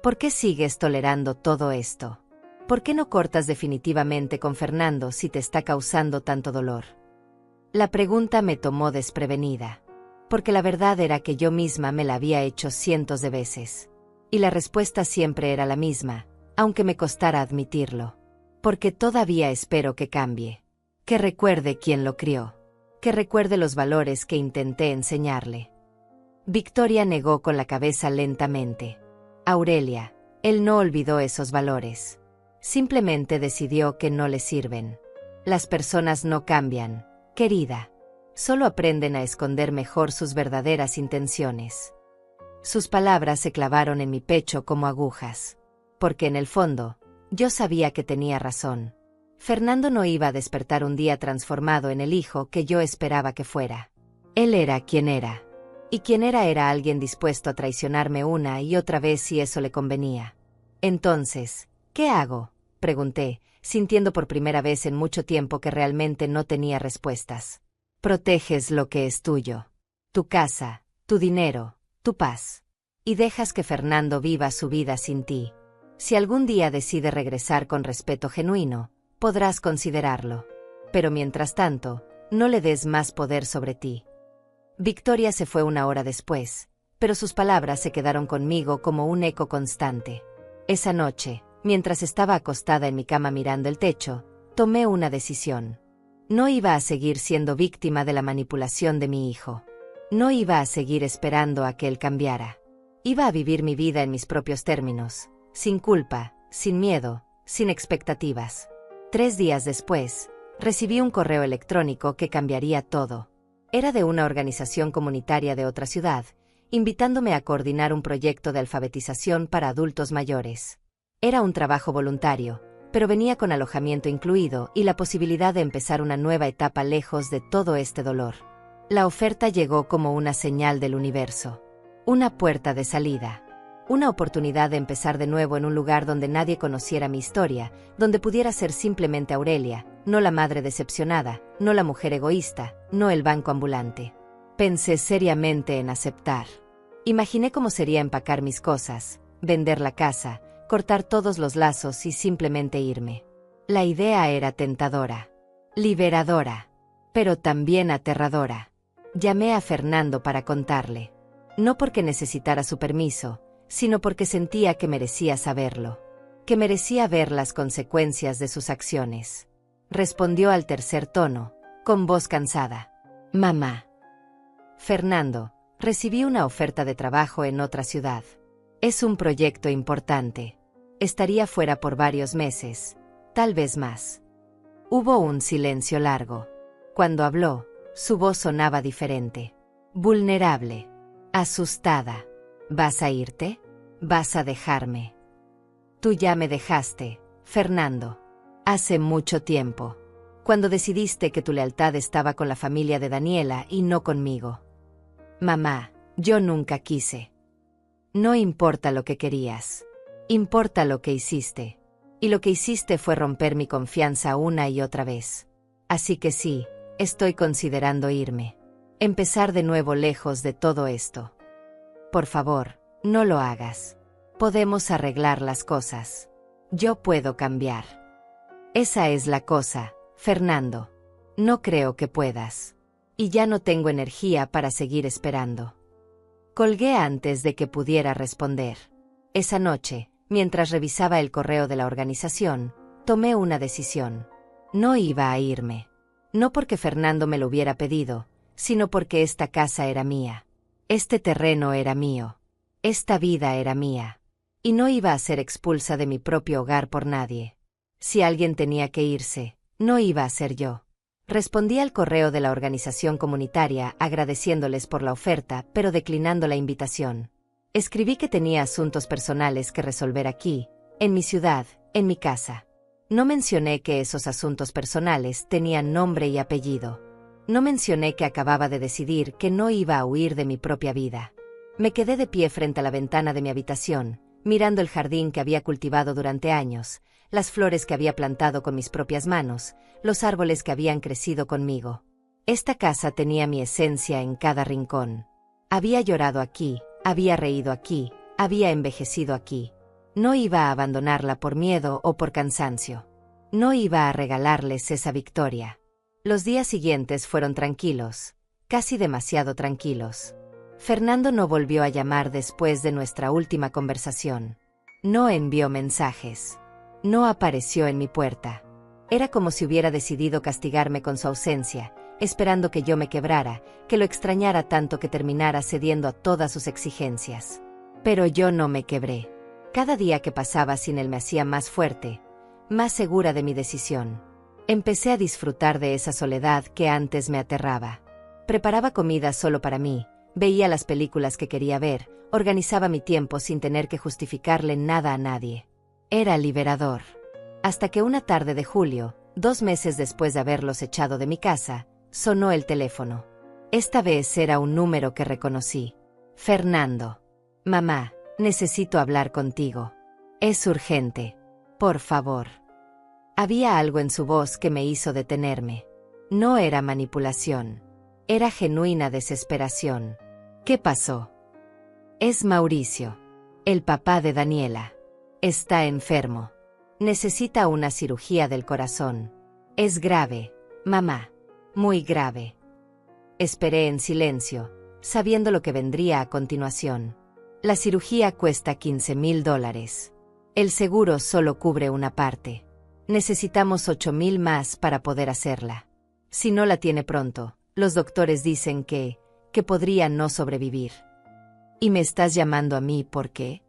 ¿Por qué sigues tolerando todo esto? ¿Por qué no cortas definitivamente con Fernando si te está causando tanto dolor? La pregunta me tomó desprevenida, porque la verdad era que yo misma me la había hecho cientos de veces. Y la respuesta siempre era la misma, aunque me costara admitirlo. Porque todavía espero que cambie. Que recuerde quién lo crió. Que recuerde los valores que intenté enseñarle. Victoria negó con la cabeza lentamente. Aurelia, él no olvidó esos valores. Simplemente decidió que no le sirven. Las personas no cambian, querida. Solo aprenden a esconder mejor sus verdaderas intenciones. Sus palabras se clavaron en mi pecho como agujas. Porque en el fondo, yo sabía que tenía razón. Fernando no iba a despertar un día transformado en el hijo que yo esperaba que fuera. Él era quien era. Y quien era alguien dispuesto a traicionarme una y otra vez si eso le convenía. Entonces, ¿qué hago?, pregunté, sintiendo por primera vez en mucho tiempo que realmente no tenía respuestas. Proteges lo que es tuyo. Tu casa, tu dinero, tu paz. Y dejas que Fernando viva su vida sin ti. Si algún día decide regresar con respeto genuino, podrás considerarlo. Pero mientras tanto, no le des más poder sobre ti. Victoria se fue una hora después, pero sus palabras se quedaron conmigo como un eco constante. Esa noche, mientras estaba acostada en mi cama mirando el techo, tomé una decisión. No iba a seguir siendo víctima de la manipulación de mi hijo. No iba a seguir esperando a que él cambiara. Iba a vivir mi vida en mis propios términos, sin culpa, sin miedo, sin expectativas. 3 días después, recibí un correo electrónico que cambiaría todo. Era de una organización comunitaria de otra ciudad, invitándome a coordinar un proyecto de alfabetización para adultos mayores. Era un trabajo voluntario, pero venía con alojamiento incluido y la posibilidad de empezar una nueva etapa lejos de todo este dolor. La oferta llegó como una señal del universo. Una puerta de salida. Una oportunidad de empezar de nuevo en un lugar donde nadie conociera mi historia, donde pudiera ser simplemente Aurelia, no la madre decepcionada, no la mujer egoísta, no el banco ambulante. Pensé seriamente en aceptar. Imaginé cómo sería empacar mis cosas, vender la casa, cortar todos los lazos y simplemente irme. La idea era tentadora, liberadora, pero también aterradora. Llamé a Fernando para contarle. No porque necesitara su permiso, sino porque sentía que merecía saberlo, que merecía ver las consecuencias de sus acciones. Respondió al tercer tono, con voz cansada. Mamá. Fernando, recibí una oferta de trabajo en otra ciudad. Es un proyecto importante. Estaría fuera por varios meses, tal vez más. Hubo un silencio largo. Cuando habló, su voz sonaba diferente. Vulnerable. Asustada. ¿Vas a irte? ¿Vas a dejarme? Tú ya me dejaste, Fernando. Hace mucho tiempo. Cuando decidiste que tu lealtad estaba con la familia de Daniela y no conmigo. Mamá, yo nunca quise. No importa lo que querías. Importa lo que hiciste. Y lo que hiciste fue romper mi confianza una y otra vez. Así que sí, estoy considerando irme. Empezar de nuevo lejos de todo esto. Por favor, no lo hagas. Podemos arreglar las cosas. Yo puedo cambiar. Esa es la cosa, Fernando. No creo que puedas. Y ya no tengo energía para seguir esperando. Colgué antes de que pudiera responder. Esa noche, mientras revisaba el correo de la organización, tomé una decisión. No iba a irme. No porque Fernando me lo hubiera pedido, sino porque esta casa era mía. Este terreno era mío. Esta vida era mía. Y no iba a ser expulsa de mi propio hogar por nadie. Si alguien tenía que irse, no iba a ser yo. Respondí al correo de la organización comunitaria agradeciéndoles por la oferta, pero declinando la invitación. Escribí que tenía asuntos personales que resolver aquí, en mi ciudad, en mi casa. No mencioné que esos asuntos personales tenían nombre y apellido. No mencioné que acababa de decidir que no iba a huir de mi propia vida. Me quedé de pie frente a la ventana de mi habitación, mirando el jardín que había cultivado durante años, las flores que había plantado con mis propias manos, los árboles que habían crecido conmigo. Esta casa tenía mi esencia en cada rincón. Había llorado aquí, había reído aquí, había envejecido aquí. No iba a abandonarla por miedo o por cansancio. No iba a regalarles esa victoria. Los días siguientes fueron tranquilos, casi demasiado tranquilos. Fernando no volvió a llamar después de nuestra última conversación. No envió mensajes. No apareció en mi puerta. Era como si hubiera decidido castigarme con su ausencia, esperando que yo me quebrara, que lo extrañara tanto que terminara cediendo a todas sus exigencias. Pero yo no me quebré. Cada día que pasaba sin él me hacía más fuerte, más segura de mi decisión. Empecé a disfrutar de esa soledad que antes me aterraba. Preparaba comida solo para mí, veía las películas que quería ver, organizaba mi tiempo sin tener que justificarle nada a nadie. Era liberador. Hasta que una tarde de julio, 2 meses después de haberlos echado de mi casa, sonó el teléfono. Esta vez era un número que reconocí. Fernando. Mamá, necesito hablar contigo. Es urgente. Por favor. Había algo en su voz que me hizo detenerme. No era manipulación. Era genuina desesperación. ¿Qué pasó? Es Mauricio, el papá de Daniela. Está enfermo. Necesita una cirugía del corazón. Es grave, mamá. Muy grave. Esperé en silencio, sabiendo lo que vendría a continuación. La cirugía cuesta $15,000. El seguro solo cubre una parte. Necesitamos $8,000 más para poder hacerla. Si no la tiene pronto, los doctores dicen que podría no sobrevivir. ¿Y me estás llamando a mí por qué?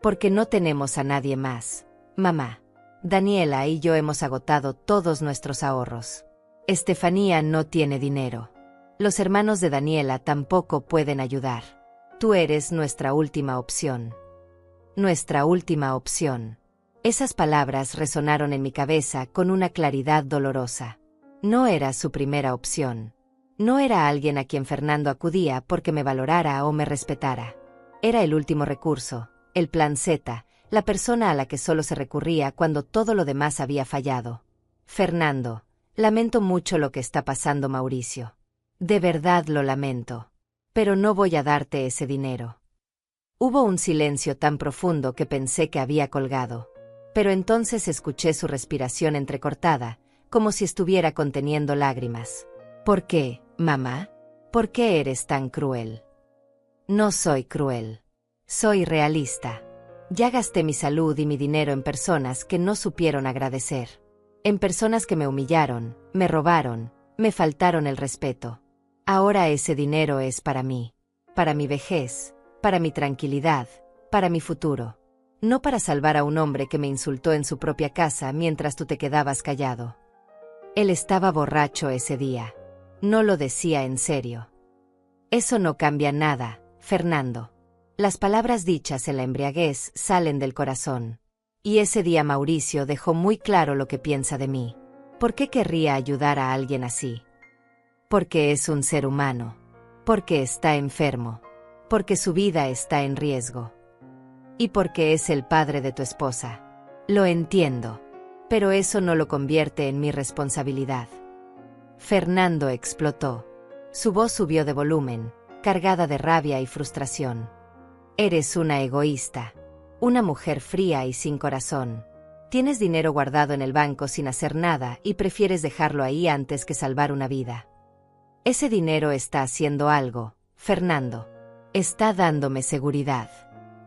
Porque no tenemos a nadie más, mamá. Daniela y yo hemos agotado todos nuestros ahorros. Estefanía no tiene dinero. Los hermanos de Daniela tampoco pueden ayudar. Tú eres nuestra última opción. Nuestra última opción. Esas palabras resonaron en mi cabeza con una claridad dolorosa. No era su primera opción. No era alguien a quien Fernando acudía porque me valorara o me respetara. Era el último recurso, el plan Z, la persona a la que solo se recurría cuando todo lo demás había fallado. Fernando, lamento mucho lo que está pasando, Mauricio. De verdad lo lamento. Pero no voy a darte ese dinero. Hubo un silencio tan profundo que pensé que había colgado. Pero entonces escuché su respiración entrecortada, como si estuviera conteniendo lágrimas. ¿Por qué, mamá? ¿Por qué eres tan cruel? No soy cruel. Soy realista. Ya gasté mi salud y mi dinero en personas que no supieron agradecer. En personas que me humillaron, me robaron, me faltaron el respeto. Ahora ese dinero es para mí. Para mi vejez, para mi tranquilidad, para mi futuro. No para salvar a un hombre que me insultó en su propia casa mientras tú te quedabas callado. Él estaba borracho ese día. No lo decía en serio. Eso no cambia nada, Fernando. Las palabras dichas en la embriaguez salen del corazón. Y ese día Mauricio dejó muy claro lo que piensa de mí. ¿Por qué querría ayudar a alguien así? Porque es un ser humano. Porque está enfermo. Porque su vida está en riesgo. Y porque es el padre de tu esposa. Lo entiendo. Pero eso no lo convierte en mi responsabilidad. Fernando explotó. Su voz subió de volumen, cargada de rabia y frustración. Eres una egoísta. Una mujer fría y sin corazón. Tienes dinero guardado en el banco sin hacer nada y prefieres dejarlo ahí antes que salvar una vida. Ese dinero está haciendo algo, Fernando. Está dándome seguridad.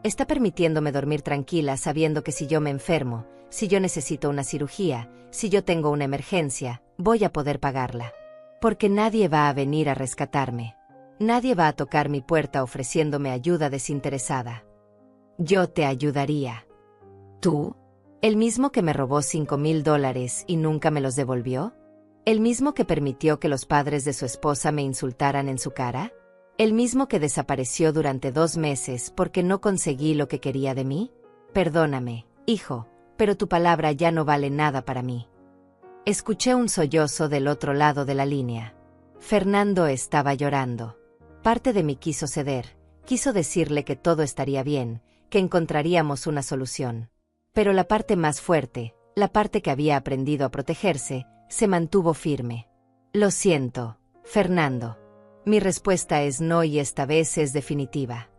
Está permitiéndome dormir tranquila sabiendo que si yo me enfermo, si yo necesito una cirugía, si yo tengo una emergencia, voy a poder pagarla. Porque nadie va a venir a rescatarme. Nadie va a tocar mi puerta ofreciéndome ayuda desinteresada. Yo te ayudaría. ¿Tú? ¿El mismo que me robó $5,000 y nunca me los devolvió? ¿El mismo que permitió que los padres de su esposa me insultaran en su cara? ¿El mismo que desapareció durante 2 meses porque no conseguí lo que quería de mí? Perdóname, hijo, pero tu palabra ya no vale nada para mí. Escuché un sollozo del otro lado de la línea. Fernando estaba llorando. Parte de mí quiso ceder, quiso decirle que todo estaría bien, que encontraríamos una solución. Pero la parte más fuerte, la parte que había aprendido a protegerse, se mantuvo firme. Lo siento, Fernando. Mi respuesta es no y esta vez es definitiva.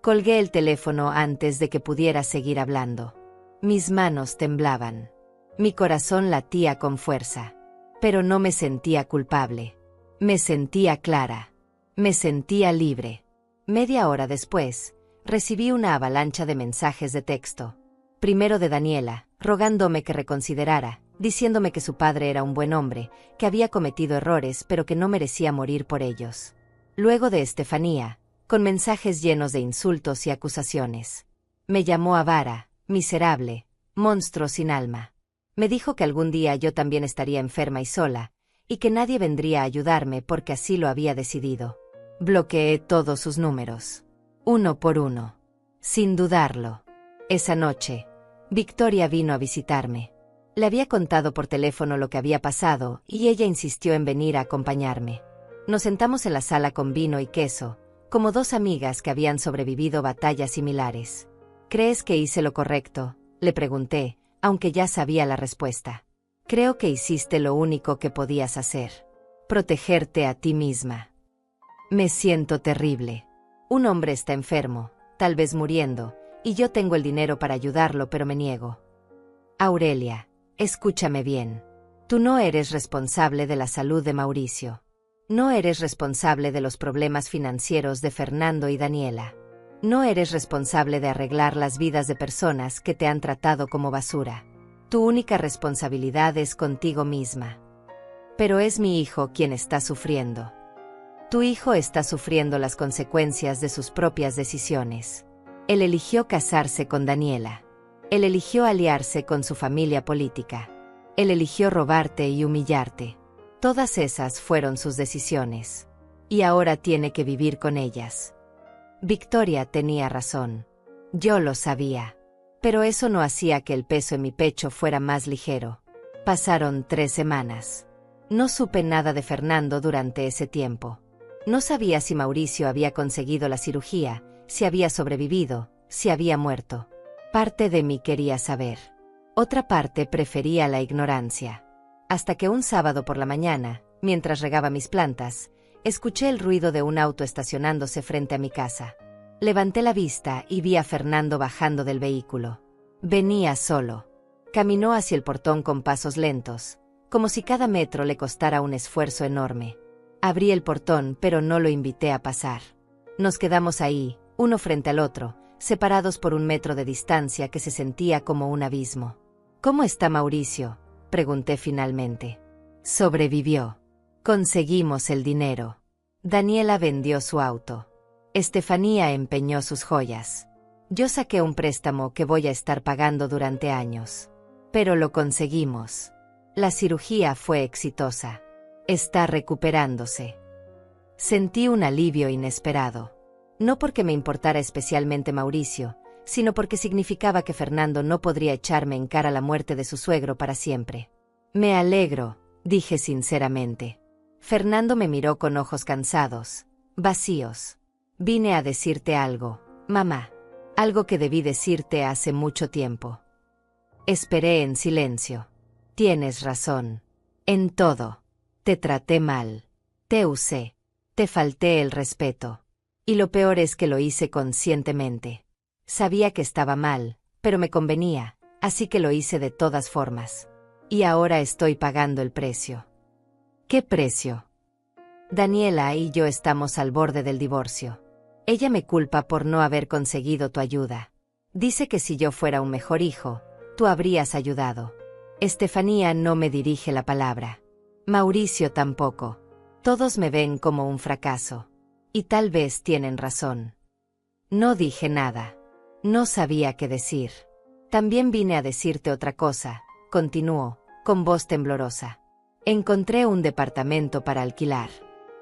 Colgué el teléfono antes de que pudiera seguir hablando. Mis manos temblaban. Mi corazón latía con fuerza. Pero no me sentía culpable. Me sentía clara. Me sentía libre. Media hora después, recibí una avalancha de mensajes de texto. Primero de Daniela, rogándome que reconsiderara, diciéndome que su padre era un buen hombre, que había cometido errores pero que no merecía morir por ellos. Luego de Estefanía, con mensajes llenos de insultos y acusaciones. Me llamó avara, miserable, monstruo sin alma. Me dijo que algún día yo también estaría enferma y sola, y que nadie vendría a ayudarme porque así lo había decidido. Bloqueé todos sus números. Uno por uno. Sin dudarlo. Esa noche, Victoria vino a visitarme. Le había contado por teléfono lo que había pasado y ella insistió en venir a acompañarme. Nos sentamos en la sala con vino y queso, como 2 amigas que habían sobrevivido batallas similares. ¿Crees que hice lo correcto?, le pregunté, aunque ya sabía la respuesta. Creo que hiciste lo único que podías hacer. Protegerte a ti misma. Me siento terrible. Un hombre está enfermo, tal vez muriendo, y yo tengo el dinero para ayudarlo, pero me niego. Aurelia, escúchame bien. Tú no eres responsable de la salud de Mauricio. No eres responsable de los problemas financieros de Fernando y Daniela. No eres responsable de arreglar las vidas de personas que te han tratado como basura. Tu única responsabilidad es contigo misma. Pero es mi hijo quien está sufriendo. Tu hijo está sufriendo las consecuencias de sus propias decisiones. Él eligió casarse con Daniela. Él eligió aliarse con su familia política. Él eligió robarte y humillarte. Todas esas fueron sus decisiones. Y ahora tiene que vivir con ellas. Victoria tenía razón. Yo lo sabía. Pero eso no hacía que el peso en mi pecho fuera más ligero. Pasaron 3 semanas. No supe nada de Fernando durante ese tiempo. No sabía si Mauricio había conseguido la cirugía, si había sobrevivido, si había muerto. Parte de mí quería saber. Otra parte prefería la ignorancia. Hasta que un sábado por la mañana, mientras regaba mis plantas, escuché el ruido de un auto estacionándose frente a mi casa. Levanté la vista y vi a Fernando bajando del vehículo. Venía solo. Caminó hacia el portón con pasos lentos, como si cada metro le costara un esfuerzo enorme. Abrí el portón, pero no lo invité a pasar. Nos quedamos ahí, uno frente al otro, separados por 1 metro de distancia que se sentía como un abismo. ¿Cómo está Mauricio?, pregunté finalmente. Sobrevivió. Conseguimos el dinero. Daniela vendió su auto. Estefanía empeñó sus joyas. Yo saqué un préstamo que voy a estar pagando durante años. Pero lo conseguimos. La cirugía fue exitosa. Está recuperándose. Sentí un alivio inesperado. No porque me importara especialmente Mauricio, sino porque significaba que Fernando no podría echarme en cara la muerte de su suegro para siempre. Me alegro, dije sinceramente. Fernando me miró con ojos cansados, vacíos. Vine a decirte algo, mamá. Algo que debí decirte hace mucho tiempo. Esperé en silencio. Tienes razón. En todo. Te traté mal. Te usé. Te falté el respeto. Y lo peor es que lo hice conscientemente. Sabía que estaba mal, pero me convenía, así que lo hice de todas formas. Y ahora estoy pagando el precio. ¿Qué precio? Daniela y yo estamos al borde del divorcio. Ella me culpa por no haber conseguido tu ayuda. Dice que si yo fuera un mejor hijo, tú habrías ayudado. Estefanía no me dirige la palabra. Mauricio tampoco. Todos me ven como un fracaso. Y tal vez tienen razón. No dije nada. No sabía qué decir. También vine a decirte otra cosa, continuó, con voz temblorosa. Encontré un departamento para alquilar.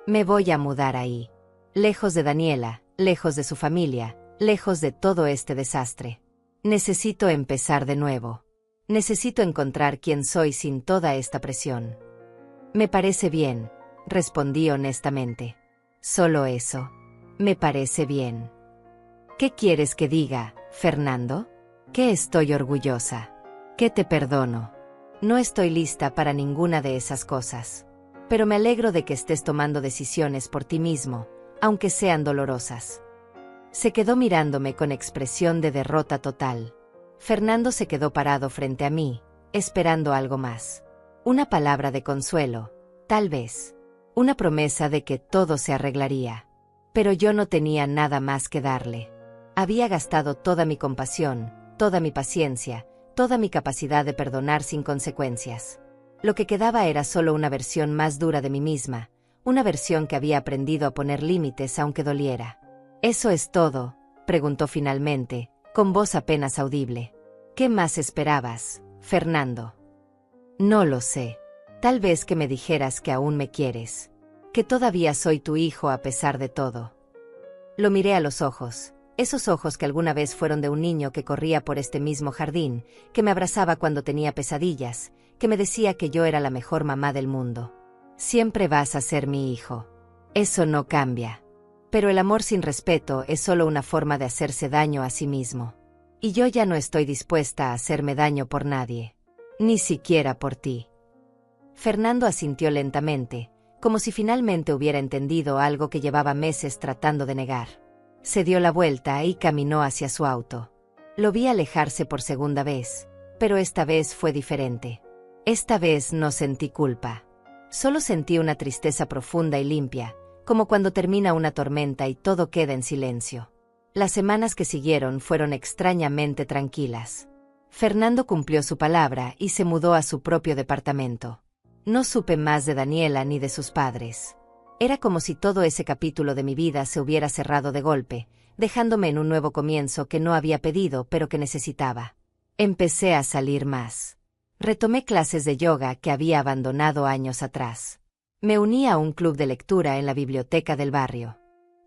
Me voy a mudar ahí. Lejos de Daniela, lejos de su familia, lejos de todo este desastre. Necesito empezar de nuevo. Necesito encontrar quién soy sin toda esta presión. Me parece bien, respondí honestamente. Solo eso. Me parece bien. ¿Qué quieres que diga, Fernando? Que estoy orgullosa. Que te perdono. No estoy lista para ninguna de esas cosas. Pero me alegro de que estés tomando decisiones por ti mismo, aunque sean dolorosas. Se quedó mirándome con expresión de derrota total. Fernando se quedó parado frente a mí, esperando algo más. Una palabra de consuelo, tal vez. Una promesa de que todo se arreglaría. Pero yo no tenía nada más que darle. Había gastado toda mi compasión, toda mi paciencia, toda mi capacidad de perdonar sin consecuencias. Lo que quedaba era solo una versión más dura de mí misma, una versión que había aprendido a poner límites aunque doliera. ¿Eso es todo?, preguntó finalmente, con voz apenas audible. ¿Qué más esperabas, Fernando? No lo sé. Tal vez que me dijeras que aún me quieres. Que todavía soy tu hijo a pesar de todo. Lo miré a los ojos, esos ojos que alguna vez fueron de un niño que corría por este mismo jardín, que me abrazaba cuando tenía pesadillas, que me decía que yo era la mejor mamá del mundo. Siempre vas a ser mi hijo. Eso no cambia. Pero el amor sin respeto es solo una forma de hacerse daño a sí mismo. Y yo ya no estoy dispuesta a hacerme daño por nadie. Ni siquiera por ti. Fernando asintió lentamente, como si finalmente hubiera entendido algo que llevaba meses tratando de negar. Se dio la vuelta y caminó hacia su auto. Lo vi alejarse por segunda vez, pero esta vez fue diferente. Esta vez no sentí culpa. Solo sentí una tristeza profunda y limpia, como cuando termina una tormenta y todo queda en silencio. Las semanas que siguieron fueron extrañamente tranquilas. Fernando cumplió su palabra y se mudó a su propio departamento. No supe más de Daniela ni de sus padres. Era como si todo ese capítulo de mi vida se hubiera cerrado de golpe, dejándome en un nuevo comienzo que no había pedido pero que necesitaba. Empecé a salir más. Retomé clases de yoga que había abandonado años atrás. Me uní a un club de lectura en la biblioteca del barrio.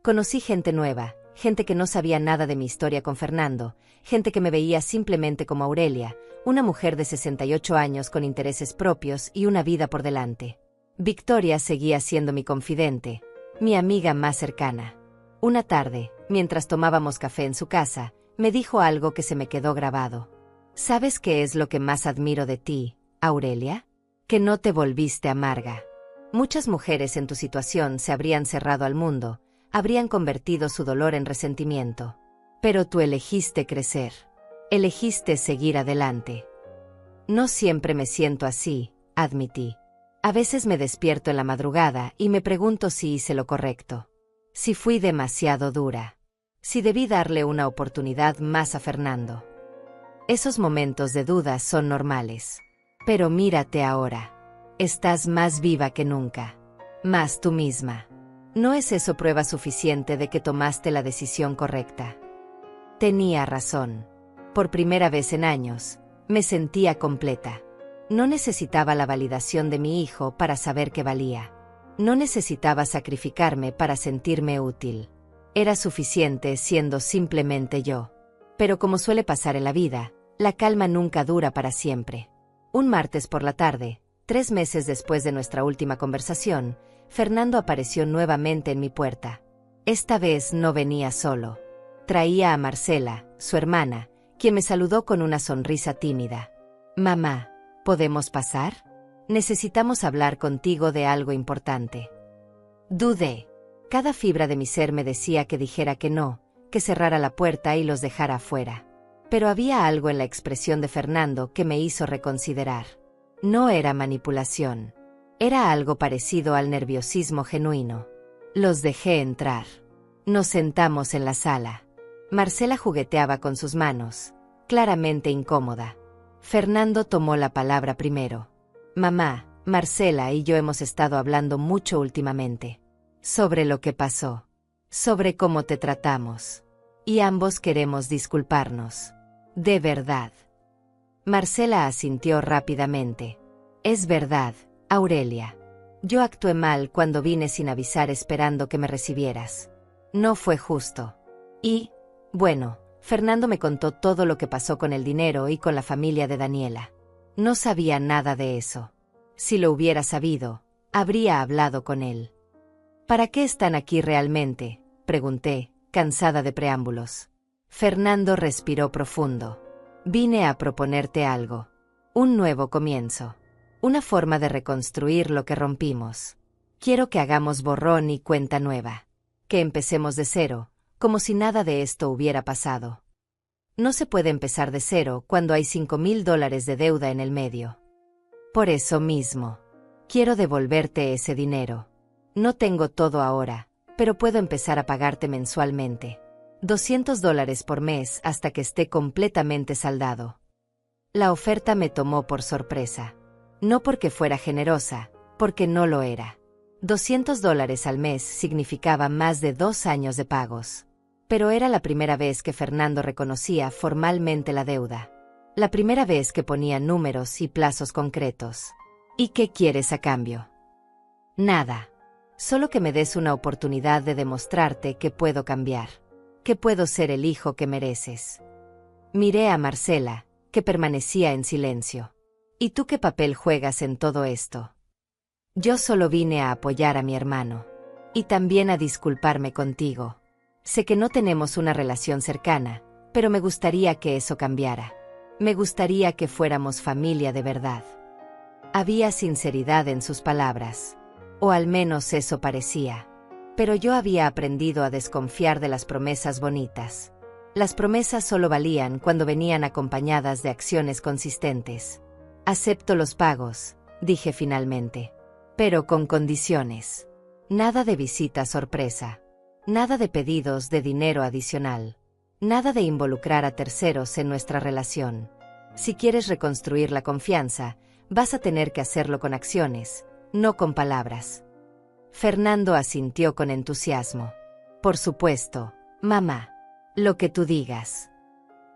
Conocí gente nueva, gente que no sabía nada de mi historia con Fernando, gente que me veía simplemente como Aurelia, una mujer de 68 años con intereses propios y una vida por delante. Victoria seguía siendo mi confidente, mi amiga más cercana. Una tarde, mientras tomábamos café en su casa, me dijo algo que se me quedó grabado. ¿Sabes qué es lo que más admiro de ti, Aurelia? Que no te volviste amarga. Muchas mujeres en tu situación se habrían cerrado al mundo, habrían convertido su dolor en resentimiento. Pero tú elegiste crecer. Elegiste seguir adelante. No siempre me siento así, admití. A veces me despierto en la madrugada y me pregunto si hice lo correcto. Si fui demasiado dura. Si debí darle una oportunidad más a Fernando. Esos momentos de duda son normales. Pero mírate ahora. Estás más viva que nunca. Más tú misma. ¿No es eso prueba suficiente de que tomaste la decisión correcta? Tenía razón. Por primera vez en años, me sentía completa. No necesitaba la validación de mi hijo para saber que valía. No necesitaba sacrificarme para sentirme útil. Era suficiente siendo simplemente yo. Pero como suele pasar en la vida, la calma nunca dura para siempre. Un martes por la tarde, 3 meses después de nuestra última conversación, Fernando apareció nuevamente en mi puerta. Esta vez no venía solo. Traía a Marcela, su hermana, quien me saludó con una sonrisa tímida. «Mamá, ¿podemos pasar? Necesitamos hablar contigo de algo importante». Dudé. Cada fibra de mi ser me decía que dijera que no, que cerrara la puerta y los dejara afuera. Pero había algo en la expresión de Fernando que me hizo reconsiderar. No era manipulación. Era algo parecido al nerviosismo genuino. Los dejé entrar. Nos sentamos en la sala. Marcela jugueteaba con sus manos, claramente incómoda. Fernando tomó la palabra primero. «Mamá, Marcela y yo hemos estado hablando mucho últimamente. Sobre lo que pasó. Sobre cómo te tratamos. Y ambos queremos disculparnos. De verdad». Marcela asintió rápidamente. «Es verdad, Aurelia. Yo actué mal cuando vine sin avisar esperando que me recibieras. No fue justo. Y, bueno, Fernando me contó todo lo que pasó con el dinero y con la familia de Daniela. No sabía nada de eso. Si lo hubiera sabido, habría hablado con él». «¿Para qué están aquí realmente?», pregunté, cansada de preámbulos. Fernando respiró profundo. «Vine a proponerte algo. Un nuevo comienzo. Una forma de reconstruir lo que rompimos. Quiero que hagamos borrón y cuenta nueva. Que empecemos de cero, como si nada de esto hubiera pasado. No se puede empezar de cero cuando hay $5,000 de deuda en el medio. Por eso mismo, quiero devolverte ese dinero. No tengo todo ahora, pero puedo empezar a pagarte mensualmente. $200 por mes hasta que esté completamente saldado». La oferta me tomó por sorpresa. No porque fuera generosa, porque no lo era. $200 al mes significaba más de 2 años de pagos. Pero era la primera vez que Fernando reconocía formalmente la deuda. La primera vez que ponía números y plazos concretos. «¿Y qué quieres a cambio?». «Nada. Solo que me des una oportunidad de demostrarte que puedo cambiar. Que puedo ser el hijo que mereces». Miré a Marcela, que permanecía en silencio. «¿Y tú qué papel juegas en todo esto?». «Yo solo vine a apoyar a mi hermano. Y también a disculparme contigo. Sé que no tenemos una relación cercana, pero me gustaría que eso cambiara. Me gustaría que fuéramos familia de verdad». Había sinceridad en sus palabras. O al menos eso parecía. Pero yo había aprendido a desconfiar de las promesas bonitas. Las promesas solo valían cuando venían acompañadas de acciones consistentes. «Acepto los pagos», dije finalmente. «Pero con condiciones. Nada de visita sorpresa. Nada de pedidos de dinero adicional. Nada de involucrar a terceros en nuestra relación. Si quieres reconstruir la confianza, vas a tener que hacerlo con acciones, no con palabras». Fernando asintió con entusiasmo. «Por supuesto, mamá. Lo que tú digas».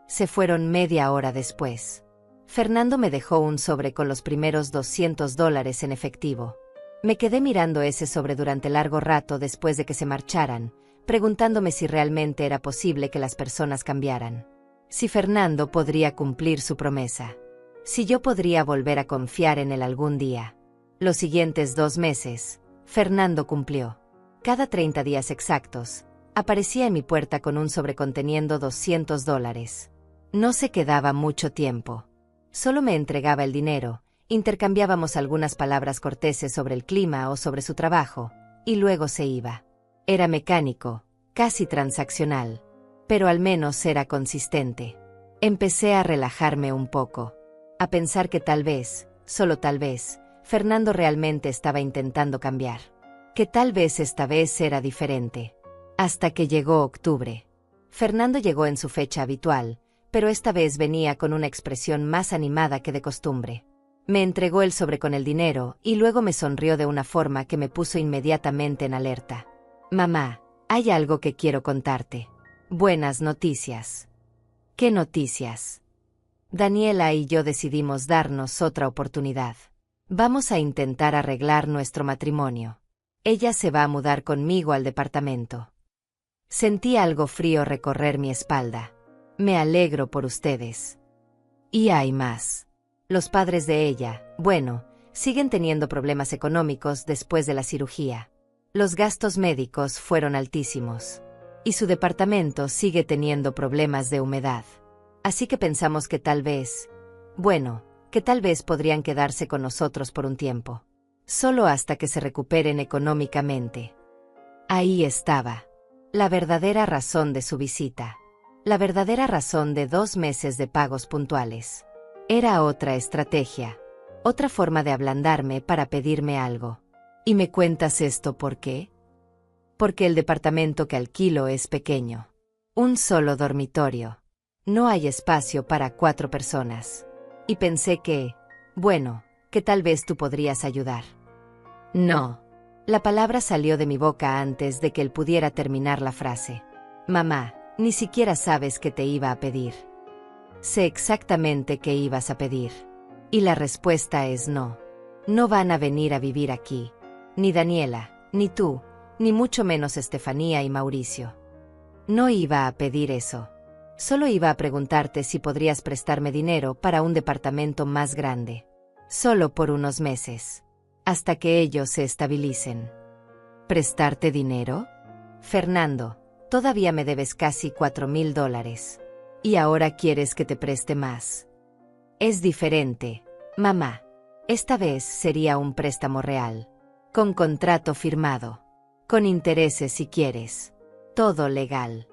Se fueron media hora después. Fernando me dejó un sobre con los primeros $200 en efectivo. Me quedé mirando ese sobre durante largo rato después de que se marcharan, preguntándome si realmente era posible que las personas cambiaran. Si Fernando podría cumplir su promesa. Si yo podría volver a confiar en él algún día. Los siguientes 2 meses, Fernando cumplió. Cada 30 días exactos, aparecía en mi puerta con un sobre conteniendo $200. No se quedaba mucho tiempo. Solo me entregaba el dinero, intercambiábamos algunas palabras corteses sobre el clima o sobre su trabajo, y luego se iba. Era mecánico, casi transaccional, pero al menos era consistente. Empecé a relajarme un poco, a pensar que tal vez, solo tal vez, Fernando realmente estaba intentando cambiar. Que tal vez esta vez era diferente. Hasta que llegó octubre. Fernando llegó en su fecha habitual, pero esta vez venía con una expresión más animada que de costumbre. Me entregó el sobre con el dinero y luego me sonrió de una forma que me puso inmediatamente en alerta. Mamá, hay algo que quiero contarte. Buenas noticias. ¿Qué noticias? Daniela y yo decidimos darnos otra oportunidad. Vamos a intentar arreglar nuestro matrimonio. Ella se va a mudar conmigo al departamento. Sentí algo frío recorrer mi espalda. Me alegro por ustedes. Y hay más. Los padres de ella, bueno, siguen teniendo problemas económicos después de la cirugía. Los gastos médicos fueron altísimos. Y su departamento sigue teniendo problemas de humedad. Así que pensamos que tal vez, que tal vez podrían quedarse con nosotros por un tiempo. Solo hasta que se recuperen económicamente. Ahí estaba. La verdadera razón de su visita. La verdadera razón de 2 meses de pagos puntuales. Era otra estrategia. Otra forma de ablandarme para pedirme algo. ¿Y me cuentas esto por qué? Porque el departamento que alquilo es pequeño. Un solo dormitorio. No hay espacio para 4 personas. Y pensé que tal vez tú podrías ayudar. No. La palabra salió de mi boca antes de que él pudiera terminar la frase. Mamá, ni siquiera sabes qué te iba a pedir. Sé exactamente qué ibas a pedir. Y la respuesta es no. No van a venir a vivir aquí. Ni Daniela, ni tú, ni mucho menos Estefanía y Mauricio. No iba a pedir eso. Solo iba a preguntarte si podrías prestarme dinero para un departamento más grande. Solo por unos meses. Hasta que ellos se estabilicen. ¿Prestarte dinero? Fernando, todavía me debes casi $4,000. Y ahora quieres que te preste más. Es diferente, mamá. Esta vez sería un préstamo real. Con contrato firmado. Con intereses si quieres. Todo legal.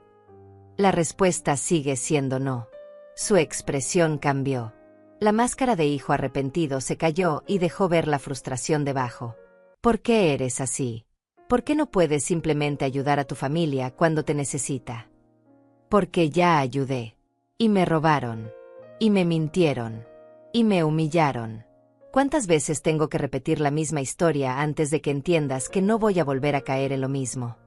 La respuesta sigue siendo no. Su expresión cambió. La máscara de hijo arrepentido se cayó y dejó ver la frustración debajo. ¿Por qué eres así? ¿Por qué no puedes simplemente ayudar a tu familia cuando te necesita? Porque ya ayudé. Y me robaron. Y me mintieron. Y me humillaron. ¿Cuántas veces tengo que repetir la misma historia antes de que entiendas que no voy a volver a caer en lo mismo?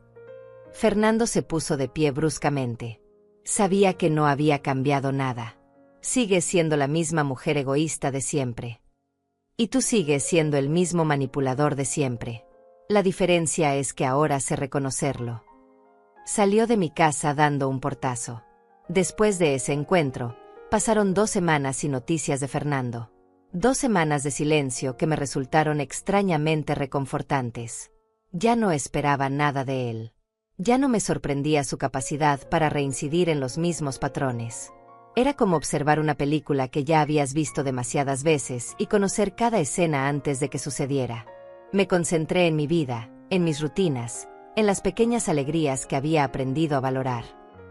Fernando se puso de pie bruscamente. Sabía que no había cambiado nada. Sigues siendo la misma mujer egoísta de siempre. Y tú sigues siendo el mismo manipulador de siempre. La diferencia es que ahora sé reconocerlo. Salió de mi casa dando un portazo. Después de ese encuentro, pasaron 2 semanas sin noticias de Fernando. 2 semanas de silencio que me resultaron extrañamente reconfortantes. Ya no esperaba nada de él. Ya no me sorprendía su capacidad para reincidir en los mismos patrones. Era como observar una película que ya habías visto demasiadas veces y conocer cada escena antes de que sucediera. Me concentré en mi vida, en mis rutinas, en las pequeñas alegrías que había aprendido a valorar.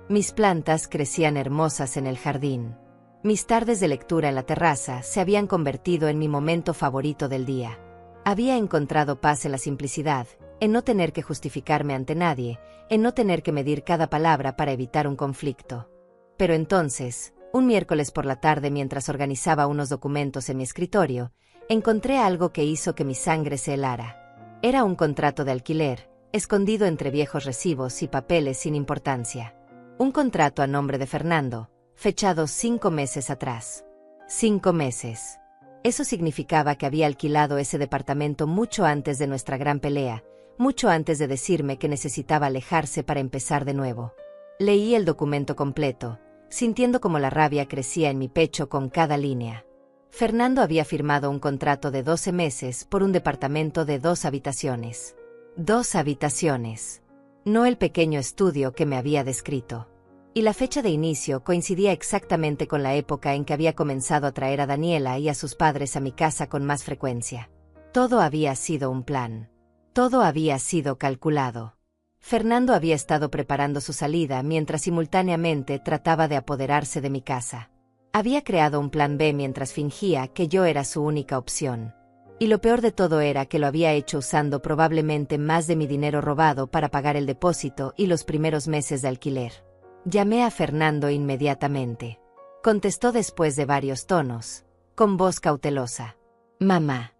Mis plantas crecían hermosas en el jardín. Mis tardes de lectura en la terraza se habían convertido en mi momento favorito del día. Había encontrado paz en la simplicidad, en no tener que justificarme ante nadie, en no tener que medir cada palabra para evitar un conflicto. Pero entonces, un miércoles por la tarde mientras organizaba unos documentos en mi escritorio, encontré algo que hizo que mi sangre se helara. Era un contrato de alquiler, escondido entre viejos recibos y papeles sin importancia. Un contrato a nombre de Fernando, fechado 5 meses atrás. 5 meses. Eso significaba que había alquilado ese departamento mucho antes de nuestra gran pelea, mucho antes de decirme que necesitaba alejarse para empezar de nuevo. Leí el documento completo, sintiendo como la rabia crecía en mi pecho con cada línea. Fernando había firmado un contrato de 12 meses por un departamento de 2 habitaciones. 2 habitaciones. No el pequeño estudio que me había descrito. Y la fecha de inicio coincidía exactamente con la época en que había comenzado a traer a Daniela y a sus padres a mi casa con más frecuencia. Todo había sido un plan. Todo había sido calculado. Fernando había estado preparando su salida mientras simultáneamente trataba de apoderarse de mi casa. Había creado un plan B mientras fingía que yo era su única opción. Y lo peor de todo era que lo había hecho usando probablemente más de mi dinero robado para pagar el depósito y los primeros meses de alquiler. Llamé a Fernando inmediatamente. Contestó después de varios tonos, con voz cautelosa. Mamá.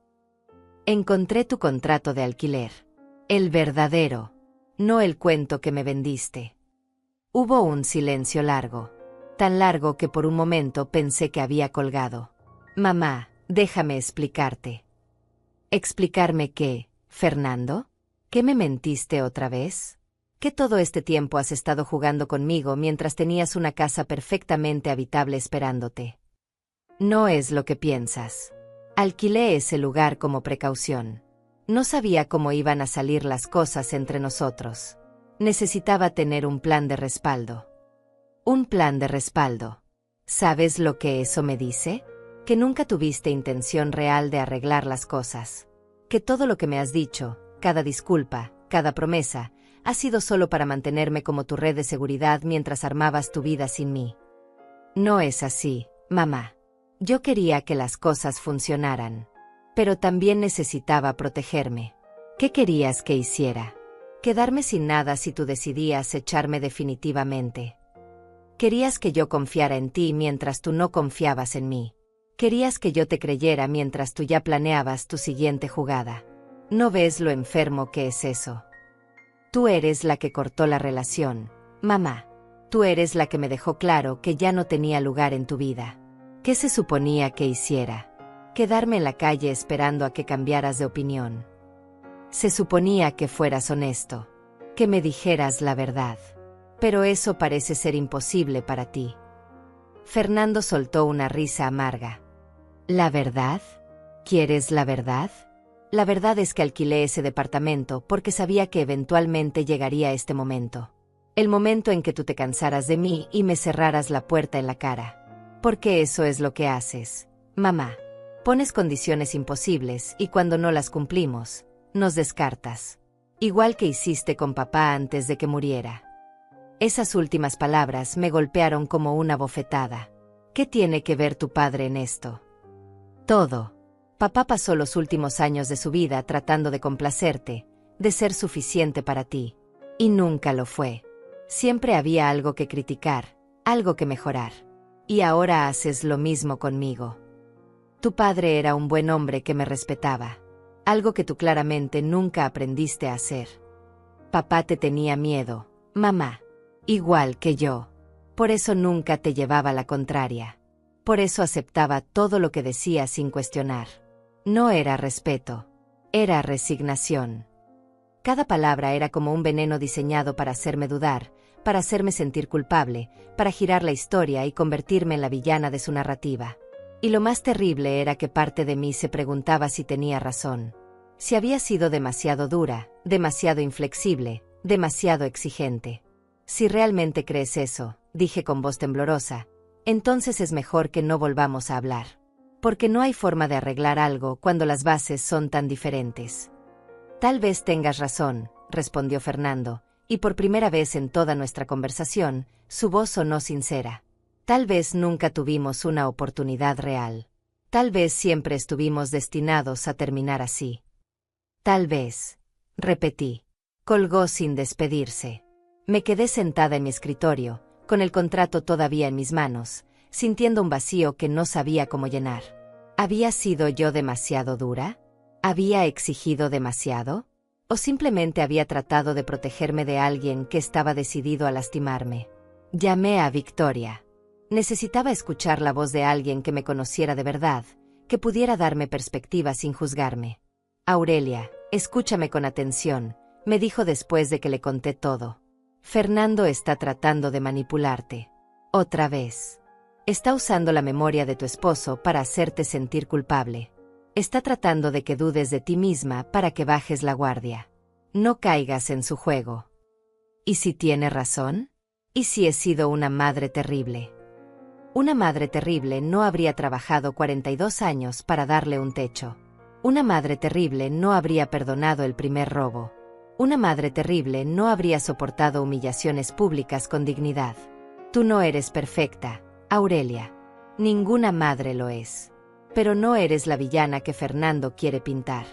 Encontré tu contrato de alquiler. El verdadero. No el cuento que me vendiste. Hubo un silencio largo. Tan largo que por un momento pensé que había colgado. Mamá, déjame explicarte. ¿Explicarme qué, Fernando? ¿Qué me mentiste otra vez? ¿Que todo este tiempo has estado jugando conmigo mientras tenías una casa perfectamente habitable esperándote? No es lo que piensas. Alquilé ese lugar como precaución. No sabía cómo iban a salir las cosas entre nosotros. Necesitaba tener un plan de respaldo. Un plan de respaldo. ¿Sabes lo que eso me dice? Que nunca tuviste intención real de arreglar las cosas. Que todo lo que me has dicho, cada disculpa, cada promesa, ha sido solo para mantenerme como tu red de seguridad mientras armabas tu vida sin mí. No es así, mamá. Yo quería que las cosas funcionaran. Pero también necesitaba protegerme. ¿Qué querías que hiciera? Quedarme sin nada si tú decidías echarme definitivamente. Querías que yo confiara en ti mientras tú no confiabas en mí. Querías que yo te creyera mientras tú ya planeabas tu siguiente jugada. ¿No ves lo enfermo que es eso? Tú eres la que cortó la relación, mamá. Tú eres la que me dejó claro que ya no tenía lugar en tu vida. ¿Qué se suponía que hiciera? Quedarme en la calle esperando a que cambiaras de opinión. Se suponía que fueras honesto, que me dijeras la verdad. Pero eso parece ser imposible para ti. Fernando soltó una risa amarga. ¿La verdad? ¿Quieres la verdad? La verdad es que alquilé ese departamento porque sabía que eventualmente llegaría este momento. El momento en que tú te cansaras de mí y me cerraras la puerta en la cara. Porque eso es lo que haces, mamá. Pones condiciones imposibles y cuando no las cumplimos, nos descartas. Igual que hiciste con papá antes de que muriera. Esas últimas palabras me golpearon como una bofetada. ¿Qué tiene que ver tu padre en esto? Todo. Papá pasó los últimos años de su vida tratando de complacerte, de ser suficiente para ti. Y nunca lo fue. Siempre había algo que criticar, algo que mejorar. Y ahora haces lo mismo conmigo. Tu padre era un buen hombre que me respetaba. Algo que tú claramente nunca aprendiste a hacer. Papá te tenía miedo, mamá. Igual que yo. Por eso nunca te llevaba la contraria. Por eso aceptaba todo lo que decías sin cuestionar. No era respeto. Era resignación. Cada palabra era como un veneno diseñado para hacerme dudar, para hacerme sentir culpable, para girar la historia y convertirme en la villana de su narrativa. Y lo más terrible era que parte de mí se preguntaba si tenía razón. Si había sido demasiado dura, demasiado inflexible, demasiado exigente. Si realmente crees eso, dije con voz temblorosa, entonces es mejor que no volvamos a hablar. Porque no hay forma de arreglar algo cuando las bases son tan diferentes. Tal vez tengas razón, respondió Fernando, y por primera vez en toda nuestra conversación, su voz sonó sincera. Tal vez nunca tuvimos una oportunidad real. Tal vez siempre estuvimos destinados a terminar así. Tal vez, repetí. Colgó sin despedirse. Me quedé sentada en mi escritorio, con el contrato todavía en mis manos, sintiendo un vacío que no sabía cómo llenar. ¿Había sido yo demasiado dura? ¿Había exigido demasiado? ¿O simplemente había tratado de protegerme de alguien que estaba decidido a lastimarme? Llamé a Victoria. Necesitaba escuchar la voz de alguien que me conociera de verdad, que pudiera darme perspectiva sin juzgarme. Aurelia, escúchame con atención. me dijo después de que le conté todo. Fernando está tratando de manipularte. Otra vez. Está usando la memoria de tu esposo para hacerte sentir culpable. Está tratando de que dudes de ti misma para que bajes la guardia. No caigas en su juego. ¿Y si tiene razón? ¿Y si he sido una madre terrible? Una madre terrible no habría trabajado 42 años para darle un techo. Una madre terrible no habría perdonado el primer robo. Una madre terrible no habría soportado humillaciones públicas con dignidad. Tú no eres perfecta, Aurelia. Ninguna madre lo es. Pero no eres la villana que Fernando quiere pintar.